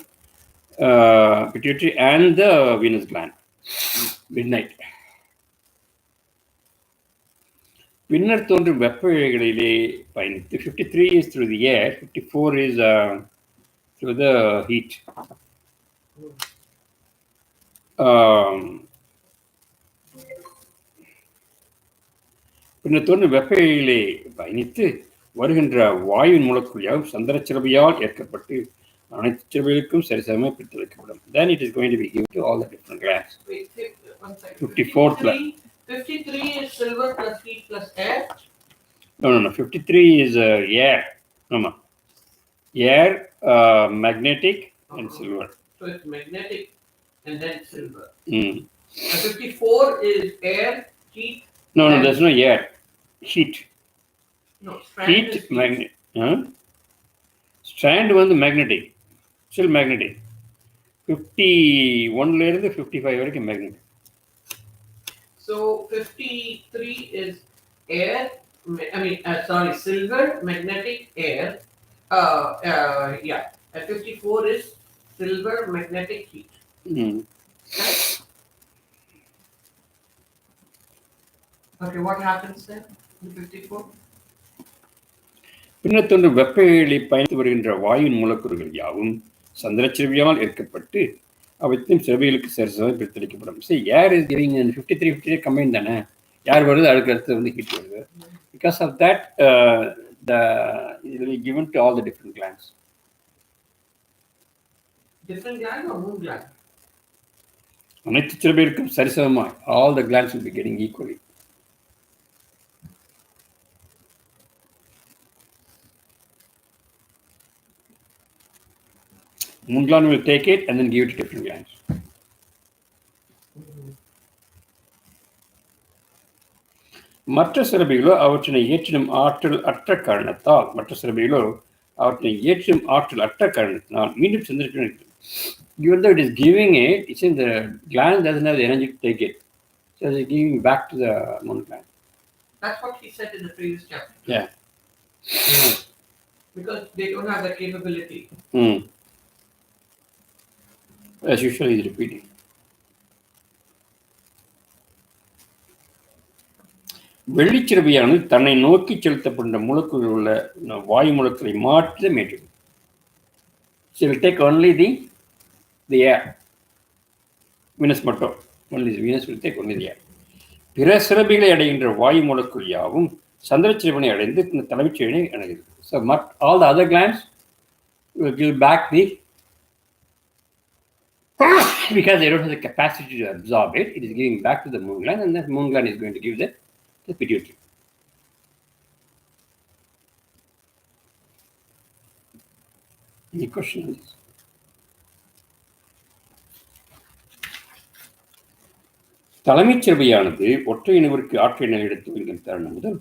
and the venous gland, midnight. பின்னர் தோன்றும் வெப்ப இழைகளிலே பயணித்து 53 is through the air, 54 is through the heat. பின்னர் தோன்றும் வெப்ப இழையிலே பயணித்து வருகின்ற வாயுவின் மூலக்கூறியாகவும் சந்திரச்சிறவையால் ஏற்கப்பட்டு அனைத்து சிறவைகளுக்கும் சரிசமமாக பிரித்து வைக்கப்படும். Then it is going to be given to all the different glands. 54th. 53 is silver plus heat plus air. No. 53 is air. No. Air, magnetic, and silver. So it's magnetic and then silver. And 54 is air, heat. No, there's no air. Heat. No, heat, magnet. Strand வந்து magnetic. Still magnetic. 51 ல இருந்து 55 வரைக்கும் magnetic. So 53 is air. Silver, magnetic, air. And 54 is silver, magnetic, heat. Okay, what happens then in 54? பின்னர் தோன்றும் வெப்ப இழையை பயணித்து வருகின்ற வாயுவின் மூலக்கூறுகள் யாவும் சந்திரச்சிறவியால் ஏற்கப்பட்டு அவற்றின் சிறவைகளுக்கு சரிசமமாக பிரித்தளிக்கப்படும். ஏர் இஸ் கிவிங் 53 கம்பைன் தானே, யார் வருது அதுக்கு அடுத்து வந்து ஹீட் வருது. Because of that, it will be given to all the different glands. Different gland or moon gland? அனைத்து சிறவைகளுக்கும் சரிசமமாக, all the glands will be getting equally. Moon gland will take it and then give it to different glands. மற்ற சிறவைகளோ அவற்றினை ஏற்றிடும் ஆற்றல் அற்ற காரணத்தால் மீண்டும் சந்திரன், even though it is giving it, it's in the gland doesn't have the energy to take it, so it's giving back to the moon gland. That's what he said in the previous chapter. Yeah. Because they don't have that capability. As usual, he's repeating. வெள்ளிச்சிறவியானது தன்னை நோக்கி செலுத்தப்பட்ட மூலக்கூறில் உள்ள வாயு மூலக்கூறை மாற்றி மேற்று. She will take only the air. Venus மட்டும். Only Venus will take only the air. பிற சிறவிகளை அடைகின்ற வாயு மூலக்கூறு யாவும் சந்திரச்சிறவினை அடைந்து தலைமைச் சிறவினை அடைகிறது. So all the other glands will give back because they don't have the capacity to absorb it. It is giving back to the moon gland, and that moon gland is going to give the pituitary. Any question on this? தலைமைச் சிறவையானது ஒற்றை இணைவிற்கு ஆற்றல் எடுத்து வருகின்ற தருணம் முதல்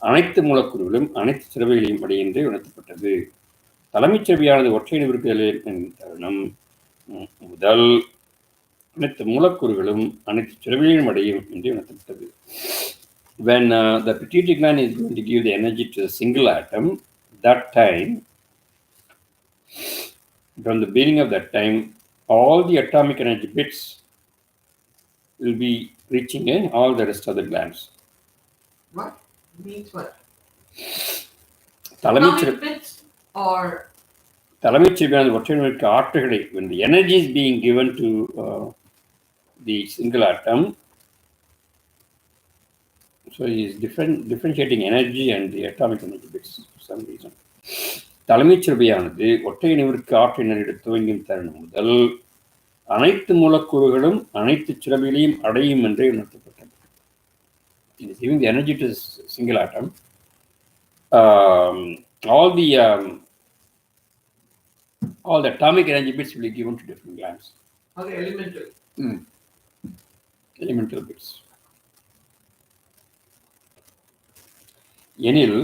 அனைத்து மூலக்கூறுகளும் அனைத்து சிறவைகளையும் அடைகின்றே உணர்த்தப்பட்டது. தலைமைச் சிறவையானது ஒற்றை இணைவிற்கு தருணம் முதல் அனைத்து மூலக்கூறுகளும் அனைத்து சிறவைகளையும் அடையும் என்று உணர்த்தப்பட்டது. When the pituitary gland is going to give the energy to a single atom, that time, from the beginning of that time, all the atomic energy bits will be reaching in all the rest of the glands. What? Means what? Atomic bits or? தலைமைச் சிறவியானது ஒற்றையினருக்கு ஆற்றல்களை, when the energy is being given to the single atom, so he is differentiating energy and the atomic energy bits for some reason. தலைமைச் சிறவியானது ஒற்றை இணைவிற்கு ஆற்றல் எடுத்து துவங்கும் தருணம் முதல் அனைத்து மூலக்கூறுகளும் அனைத்து சிறவிகளையும் அடையும் என்றே உணர்த்தப்பட்டது. It is giving the energy to the single atom. All the atomic energy bits will be given to different glands. All the elemental. Elemental bits. எனில்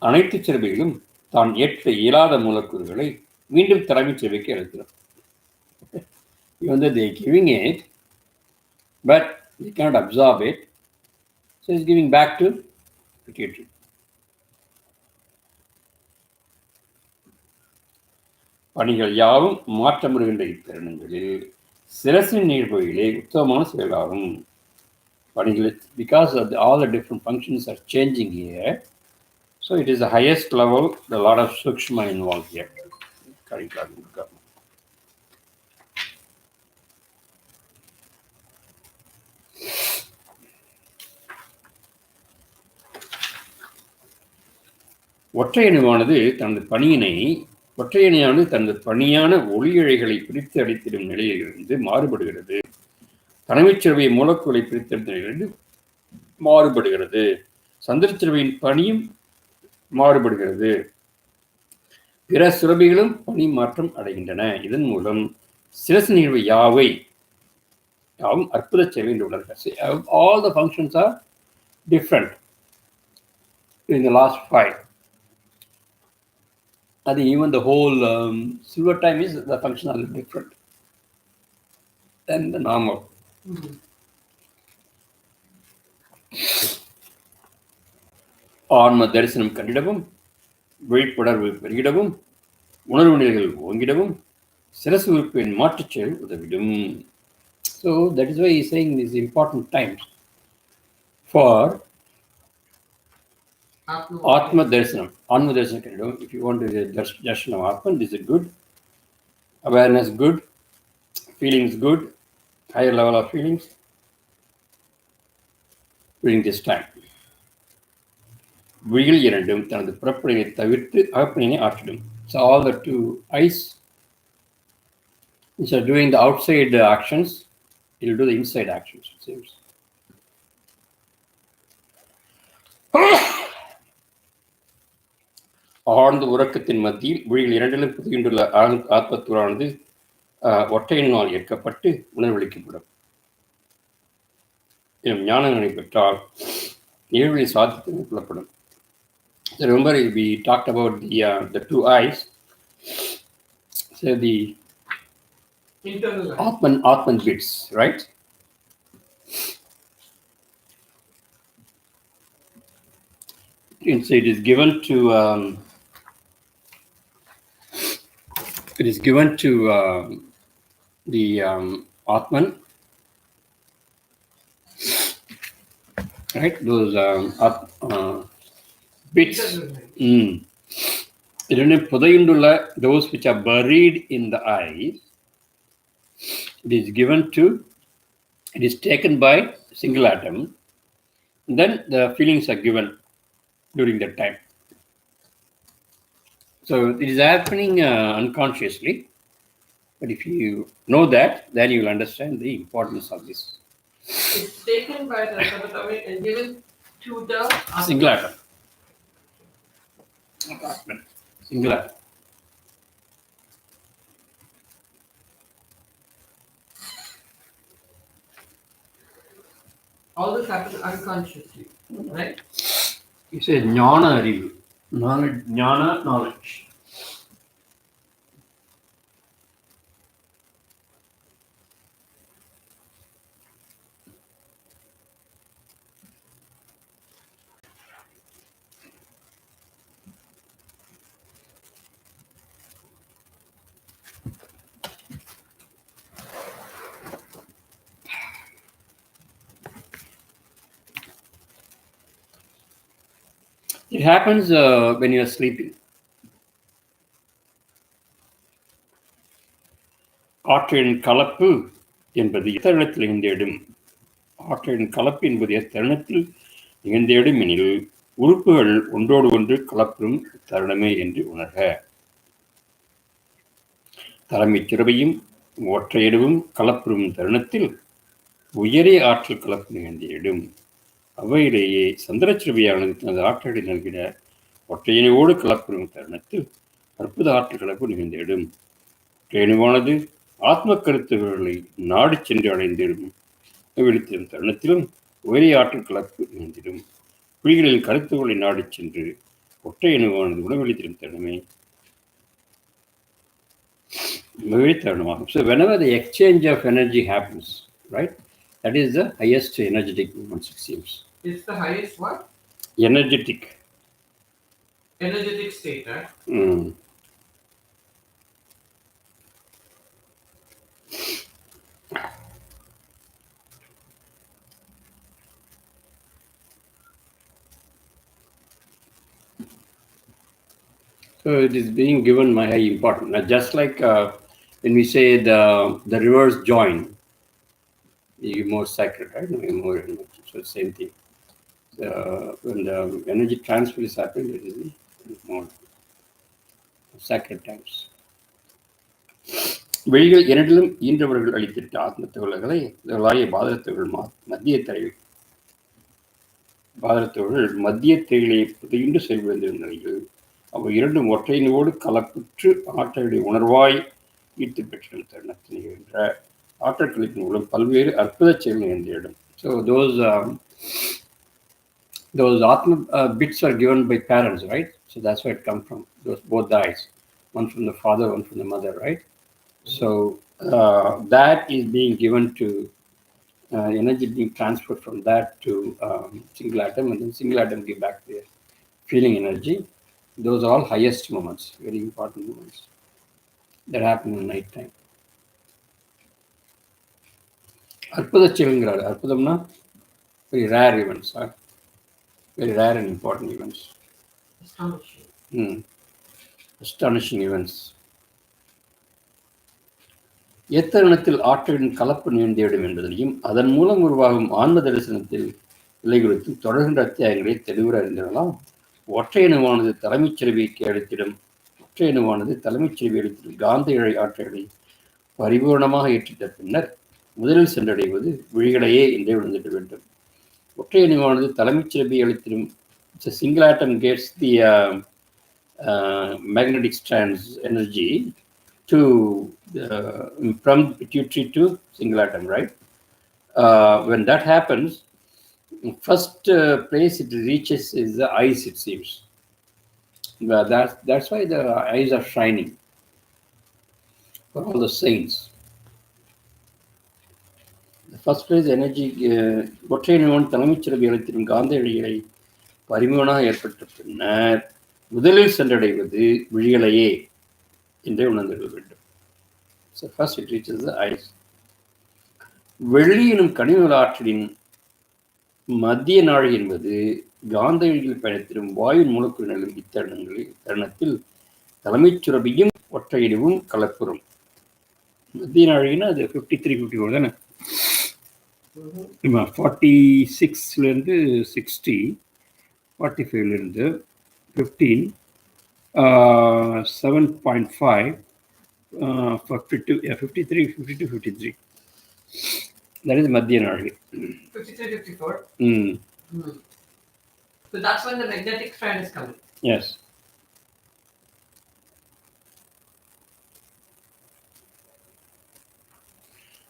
அனைத்து சிறவைகளும் தான் ஏற்ற இயலாத மூலக்கூறுகளை மீண்டும் தலைமைச் சிறவைக்கு அளிக்கிறோம். Even though they are giving it, but they cannot absorb it, so it's giving back to pituitary. பணிகள் யாவும் மாற்றமுறுகின்ற இத்தருணங்களில் சிரசின் நீர்பொழிலே உத்தமமான செயலாகும். because of all the different functions are changing here. So it is the highest level, a lot of sukshma involved here. ஒற்றையணுவானது தனது பணியான ஒளியிழைகளை பிரித்து அடித்திடும் நிலையிலிருந்து மாறுபடுகிறது. தனிமைச்சிறுவை மூலக்கூறை பிரித்தெடுத்த நிலையிலிருந்து மாறுபடுகிறது. சந்திரச்சிறுவையின் பணியும் மாறுபடுகிறது. பிற சுரபிகளும் பணி மாற்றம் அடைகின்றன. இதன் மூலம் சிரசு நிகழ்வு யாவும் அற்புத செயல் என்று உணர்கிறார். All the functions are different in the last 5. And even the whole silver time is the function are different than the normal. ஆன்ம தரிசனம் கண்டிடவும், விழிப்புணர்வு பெருகிடவும், உணர்வு நிலைகள் ஓங்கிடவும் சிரசு உறுப்பின் மாற்றுச் செயல் உதவிடும். So that is why he is saying these important times for Atma Darshanam. Atma Darshanam kandidum. If you want to get Darshanam of Atman, this is good. Awareness good. Feelings good. Higher level of feelings during this time. விழிகள் இரண்டும் தனது புறப்படையை தவிர்த்து அகப்பணியை ஆற்றிடும். So all the 2 eyes which are doing the outside actions, it will do the inside actions, it seems. ஆழ்ந்த உறக்கத்தின் மத்தியில் விழிகள் இரண்டிலும் புதியுண்டுள்ள ஆத்மத்துவரானது ஒற்றையினால் ஏற்கப்பட்டு உணர்வளிக்கப்படும். ஞானங்களை பெற்றால் நிகழ்வுகளின் சாத்தியத்தை புலப்படும். So remember, we talked about the 2 eyes. So the internal Atman bits, right? And so it is given to the Atman, right? Those bits. Those which are buried in the eyes, it is taken by single atom. Then the feelings are given during that time. So it is happening unconsciously. But if you know that, then you will understand the importance of this. It's taken by the subatomic and given to the single atom. Single atom. All this happens unconsciously, right? He says Gnana arivu. Knowledge. It happens when you are sleeping. ஆற்றின் கலப்பு என்பது எத்தருணத்தில் நிகழ்ந்திடும். ஆற்றின் கலப்பு என்பது எத்தருணத்தில் நிகழ்ந்திடும் எனில் உறுப்புகள் ஒன்றோடு ஒன்று கலப்பும் தருணமே என்று உணர்க. தலைமைச் சிறுவையும் ஒற்றையிடவும் கலப்புறும் தருணத்தில் உயரிய ஆற்றல் கலப்பு நிகழ்ந்திடும். அவையிலேயே சந்திரச்சிறுவையானது தனது ஆற்றலை நல்கிட ஒற்றையணுவோடு கலப்புறும் தருணத்தில் அற்புத ஆற்றல் கலப்பு நிகழ்ந்திடும். ஒற்றையணுவானது ஆத்ம கருத்துக்களை நாடி சென்று அடைந்திடும் விழித்திடும் தருணத்திலும் உயரிய ஆற்றல் கலப்பு நிகழ்ந்திடும். புலிகளின் கருத்துக்களை நாடி சென்று ஒற்றையணுவானது உணவளித்திடும் தருணமே தருணமாகும். So whenever the exchange of energy happens, right, that is the highest energetic movement, it seems. It's the highest what? Energetic state, right? So it is being given my high importance. Now, just like when we say the rivers join, you more sacred, right? More energy. So same thing. When the energy transfer is happening, it is more sacred times. வெளிகள் இரண்டிலும் ஈன்றவர்கள் அளித்திட்ட ஆத்ம தகவல்களை பாதரத்தவர்கள் மத்திய திரைகளை புதையுண்டு செல்வந்த நிலையில் அவை இரண்டும் ஒற்றையினோடு கலப்புற்று ஆற்றலுடைய உணர்வாய் ஈர்த்து பெற்ற தருணத்தில் நிகழ்கின்ற ஆற்றல் கழிப்பின் மூலம் பல்வேறு அற்புத செயல்கள் நிகழ்ந்திடும். So those atma bits are given by parents, right? So that's where it comes from. Those both eyes, one from the father, one from the mother, right? So that is being given to energy being transferred from that to single atom, and then single atom give back their feeling energy. Those are all highest moments, very important moments that happen in night time. அற்புத செயல்ங்கிறாரு. அற்புதம்னா very rare events, very rare and important events. Astonishing events. எத்தருணத்தில் ஆற்றலின் கலப்பு நிகழ்ந்திடும் என்பதனையும் அதன் மூலம் உருவாகும் ஆன்ம தரிசனத்தில் நிலை குறித்தும் தொடர்கின்ற அத்தியாயங்களை தெளிவுற அறிந்திடலாம். ஒற்றையணுவானது தலைமைச் செல்விக்கு அளித்திடும் காந்த இழை ஆற்றலை பரிபூர்ணமாக ஏற்றிட்ட பின்னர் முதலில் சென்றடைவது விழிகளையே என்றே விழுந்திட வேண்டும். ஒற்றையணுவானது தலைமைச் செல்வியை அளித்திடும் single atom gets the magnetic strands energy to from pituitary to single atom, right? When that happens, first place it reaches is the eyes, it seems. That's why the eyes are shining for all the saints. The first place energy ஒற்றையணுவான் தலைமைச் செல்வி அளித்திடும் காந்த இழைகளை பரிமாணமாக ஏற்பட்ட பின்னர் முதலில் சென்றடைவது விழிகளையே என்றே உணர்ந்திட வேண்டும். So first it reaches the eyes. வெள்ளி எனும் கனிம ஆற்றலின் மத்திய நாழி என்பது காந்த இழையில் பயணித்திடும் வாயின் மூலக்கூறினும் இத்தருணத்தில் தலைமைச் சுரபியும் ஒற்றையிடவும் கலப்புறும். மத்திய நாழின்னா அது 53-54 தானே. 46 60, 45 15, 7.5, 53, 52, 53. That is Madhya Nadi. 53, 54? So that's when the magnetic strand is coming? Yes.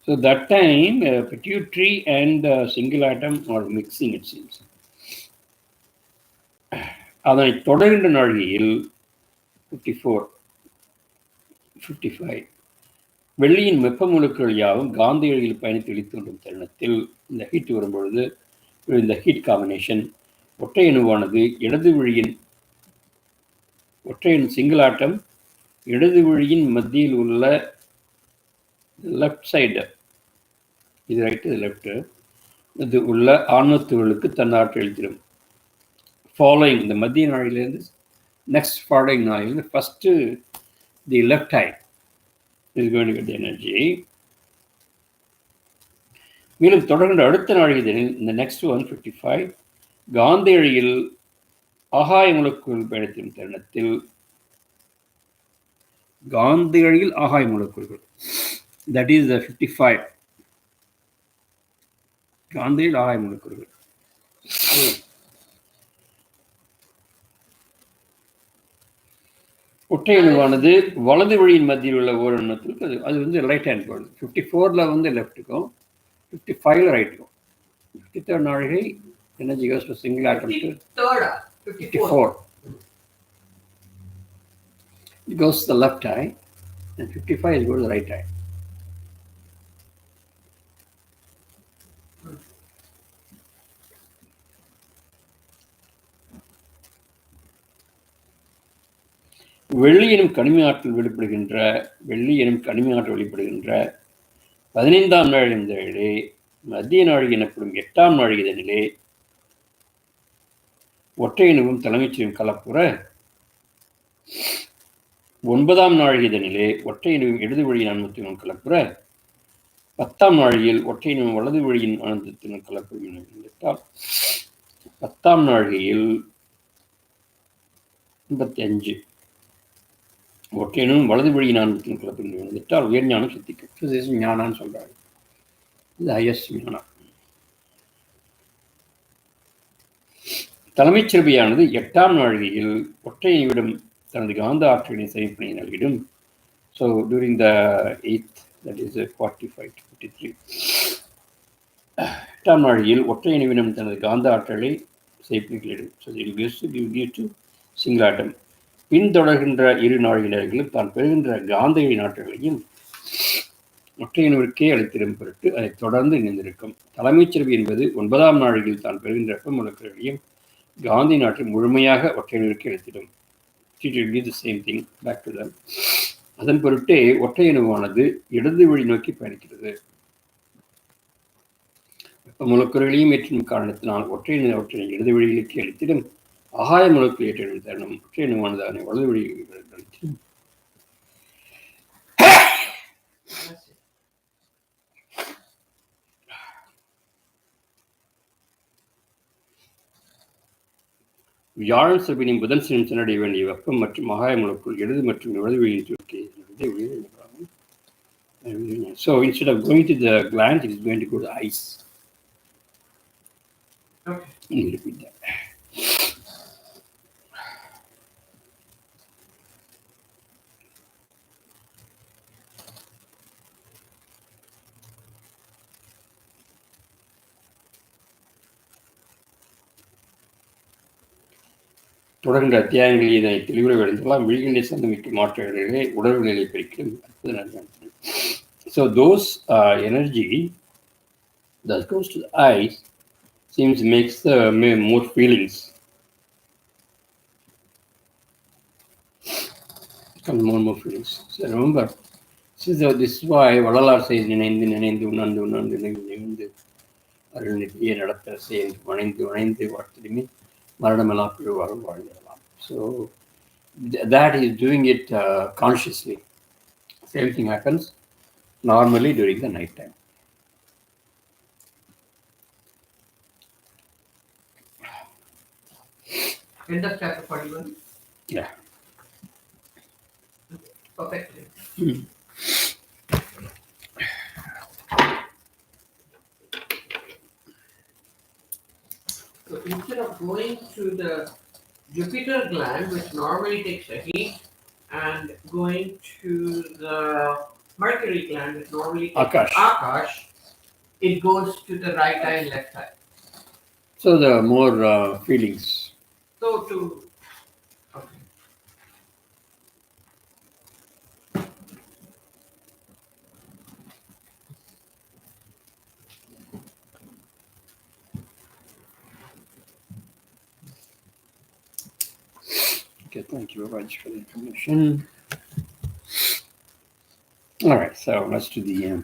So that time, pituitary and single atom are mixing, it seems. அதனை தொடர்கின்ற நாழிகையில் 54, 55 வெள்ளியின் வெப்ப மூலக்கூறுகள் யாவும் காந்த இழையில் பயணித்து வெளித்தோன்றும் தருணத்தில் இந்த ஹீட் வரும்பொழுது இந்த ஹீட் காம்பினேஷன் ஒற்றையணுவானது ஒற்றையணு சிங்கிள் ஆட்டம் இடது விழியின் மத்தியில் உள்ள லெஃப்ட் சைடு, இது ரைட்டு இது லெஃப்ட்டு, இது உள்ள ஆன்மத்துகளுக்கு தன் ஆற்றல் அளித்திடும். Following the மத்திய நாழியிலிருந்து நெக்ஸ்ட் ஃபாலோயிங் நாழியிலிருந்து first the left eye is going to get the energy. மேலும் தொடர்கின்ற அடுத்த நாழிகையில் இந்த நெக்ஸ்ட் 155 காந்த இழையில் ஆகாய மூலக்கூறுகள் பயணித்திடும் தருணத்தில் காந்த இழையில் ஆகாய மூலக்கூறுகள், that is the 55 காந்த இழையில் ஆகாய மூலக்கூறுகள் ஒற்றையணுவானது வலது வழியின் மத்தியில் உள்ள ஓரெண்ணத்திற்கு அது ரைட் ஹேண்ட் போடுது. 54 லெஃப்ட்டுக்கும் 55 ரைட்டுக்கும். 53rd நாழிகை energy goes to single atom to 54. It goes to the left eye and 55 is goes to the right eye. வெள்ளி எனும் கனிம ஆற்றல் வெளிப்படுகின்ற 15ஆம் நாழிகை மத்திய நாழிகை எனப்படும் 8ஆம் நாழிகைதனிலே ஒற்றையணுவும் தலைமைச் செய்யும் கலப்புற 9ஆம் நாழிகைதனிலே ஒற்றையினும் இடது வழியின் அனுமத்தினும் கலப்புற 10ஆம் நாழிகையில் ஒற்றையினும் வலது வழியின் ஆனந்தத்தினும் கலப்பும் என்றால் 10ஆம் நாழிகையில் 85 ஒற்றையினும் வலது வழியின் ஆனந்தத்தினும் கலப்பும் என்றால் உயர்ஞானம் சித்திக்கும். ஞானான்னு சொல்றாங்க. இது ஹையஸ்ட் ஞானம். தலைமைச் சிறப்பியானது 8ஆம் நாழிகையில் ஒற்றையினிடம் தனது காந்த ஆற்றலினை சேமிப்பினை நல்கிடும். So during the 8th, that is 45 to 53, 8ஆம் நாழிகையில் ஒற்றையினிடம் தனது காந்த ஆற்றலை சேமிப்பிடும். So it will give to single atom. பின்தொடர்கின்ற இரு நாழிகைகளில் தான் பெறுகின்ற காந்த ஆற்றலையும் ஒற்றையினருக்கே அளித்திடும் பொருட்டு அதை தொடர்ந்து இணைந்திருக்கும். தலைமைச் சிறப்பு என்பது 9ஆம் நாழிகையில் தான் பெறுகின்ற வெப்ப மூலக்களையும் காந்தி நாட்டில் முழுமையாக ஒற்றையினருக்கு அளித்திடும். It will be the same thing back to them. அதன் பொருட்டே ஒற்றையணுவானது இடது வழி நோக்கி பயணிக்கிறது. வெப்ப மூலக்கூறுகளையும் ஏற்றும் காரணத்தினால் ஒற்றையினை இடது வழிகளுக்கு அளித்திடும். ஆகாய மூலக்கூறு ஏற்றிடும் தருணம் ஒற்றையணுவானது அதனை வலது வழிகளுக்கு அளித்திடும். வியாழன் செவ்வாயின் புதன் சென்றடைய வேண்டிய வெப்பம் மற்றும் ஆகாய மூலக்கூறு இடது மற்றும் வலது வழியின் தூக்கி. So instead of going to the gland, it is going to go to the eyes. Okay. Let me repeat that. தொடர்கின்ற அத்தியாயங்களில் இதனை தெளிவுரை அடைந்தெல்லாம் விழிகளை சந்தமிக்கும் மாற்றங்களே உடல்நிலை பிரிக்கும் அற்புத நன்மை. So those energy that goes to the eyes seems makes the more feelings. More feelings. So remember, this is why Vadalar says நினைந்து உணர்ந்து அருள்நிதியை நடத்த செய்து வணைந்து வாழ்த்திடுமே மரணமெல்லாம் பிறவாரும் வாழ்ந்திடலாம். So that is doing it consciously. Same thing happens normally during the night time. End of chapter 41. Yeah. Perfectly. So instead of going to the Jupiter gland, which normally takes the heat, and going to the Mercury gland, which normally takes Akash, it goes to the right eye and left eye. So the more feelings. So to Okay, thank you very much for the information. All right, so let's do the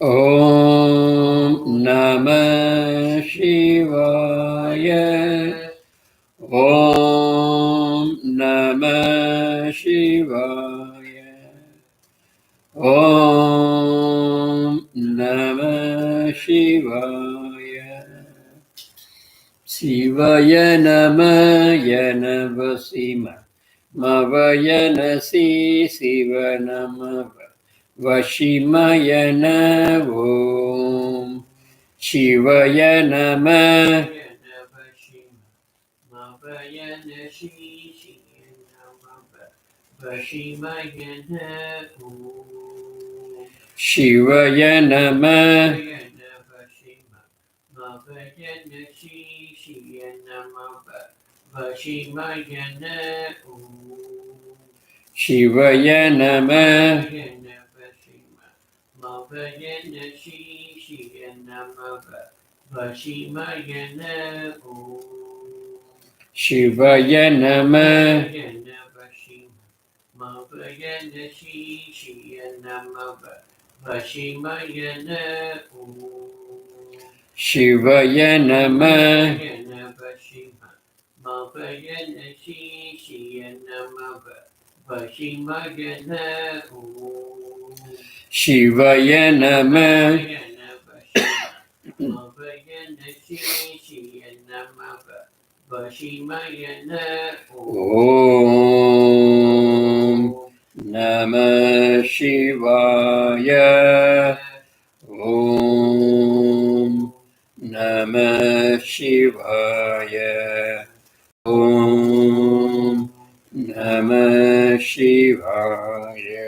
Om Namah Shivaya. Om Namah Shivaya. Om Namah Shivaya. Shivaya Namaya Navasima Mavayana Si Siva Namava Vashimaya Navom Shivaya Namah Shivaya Namah Shivaya Namah Shivaya Namah Vashimayana Om. Shivaya Namah. Vashimayana Vashima. Mavayana Shishiyana Mava. Vashimayana Om. Shivaya Namah. Mavayana Vashima. Mavayana Shishiyana Mava. Vashimayana Om Namah Shivaya. Om Namah Shivaya. Om Namah Shivaya.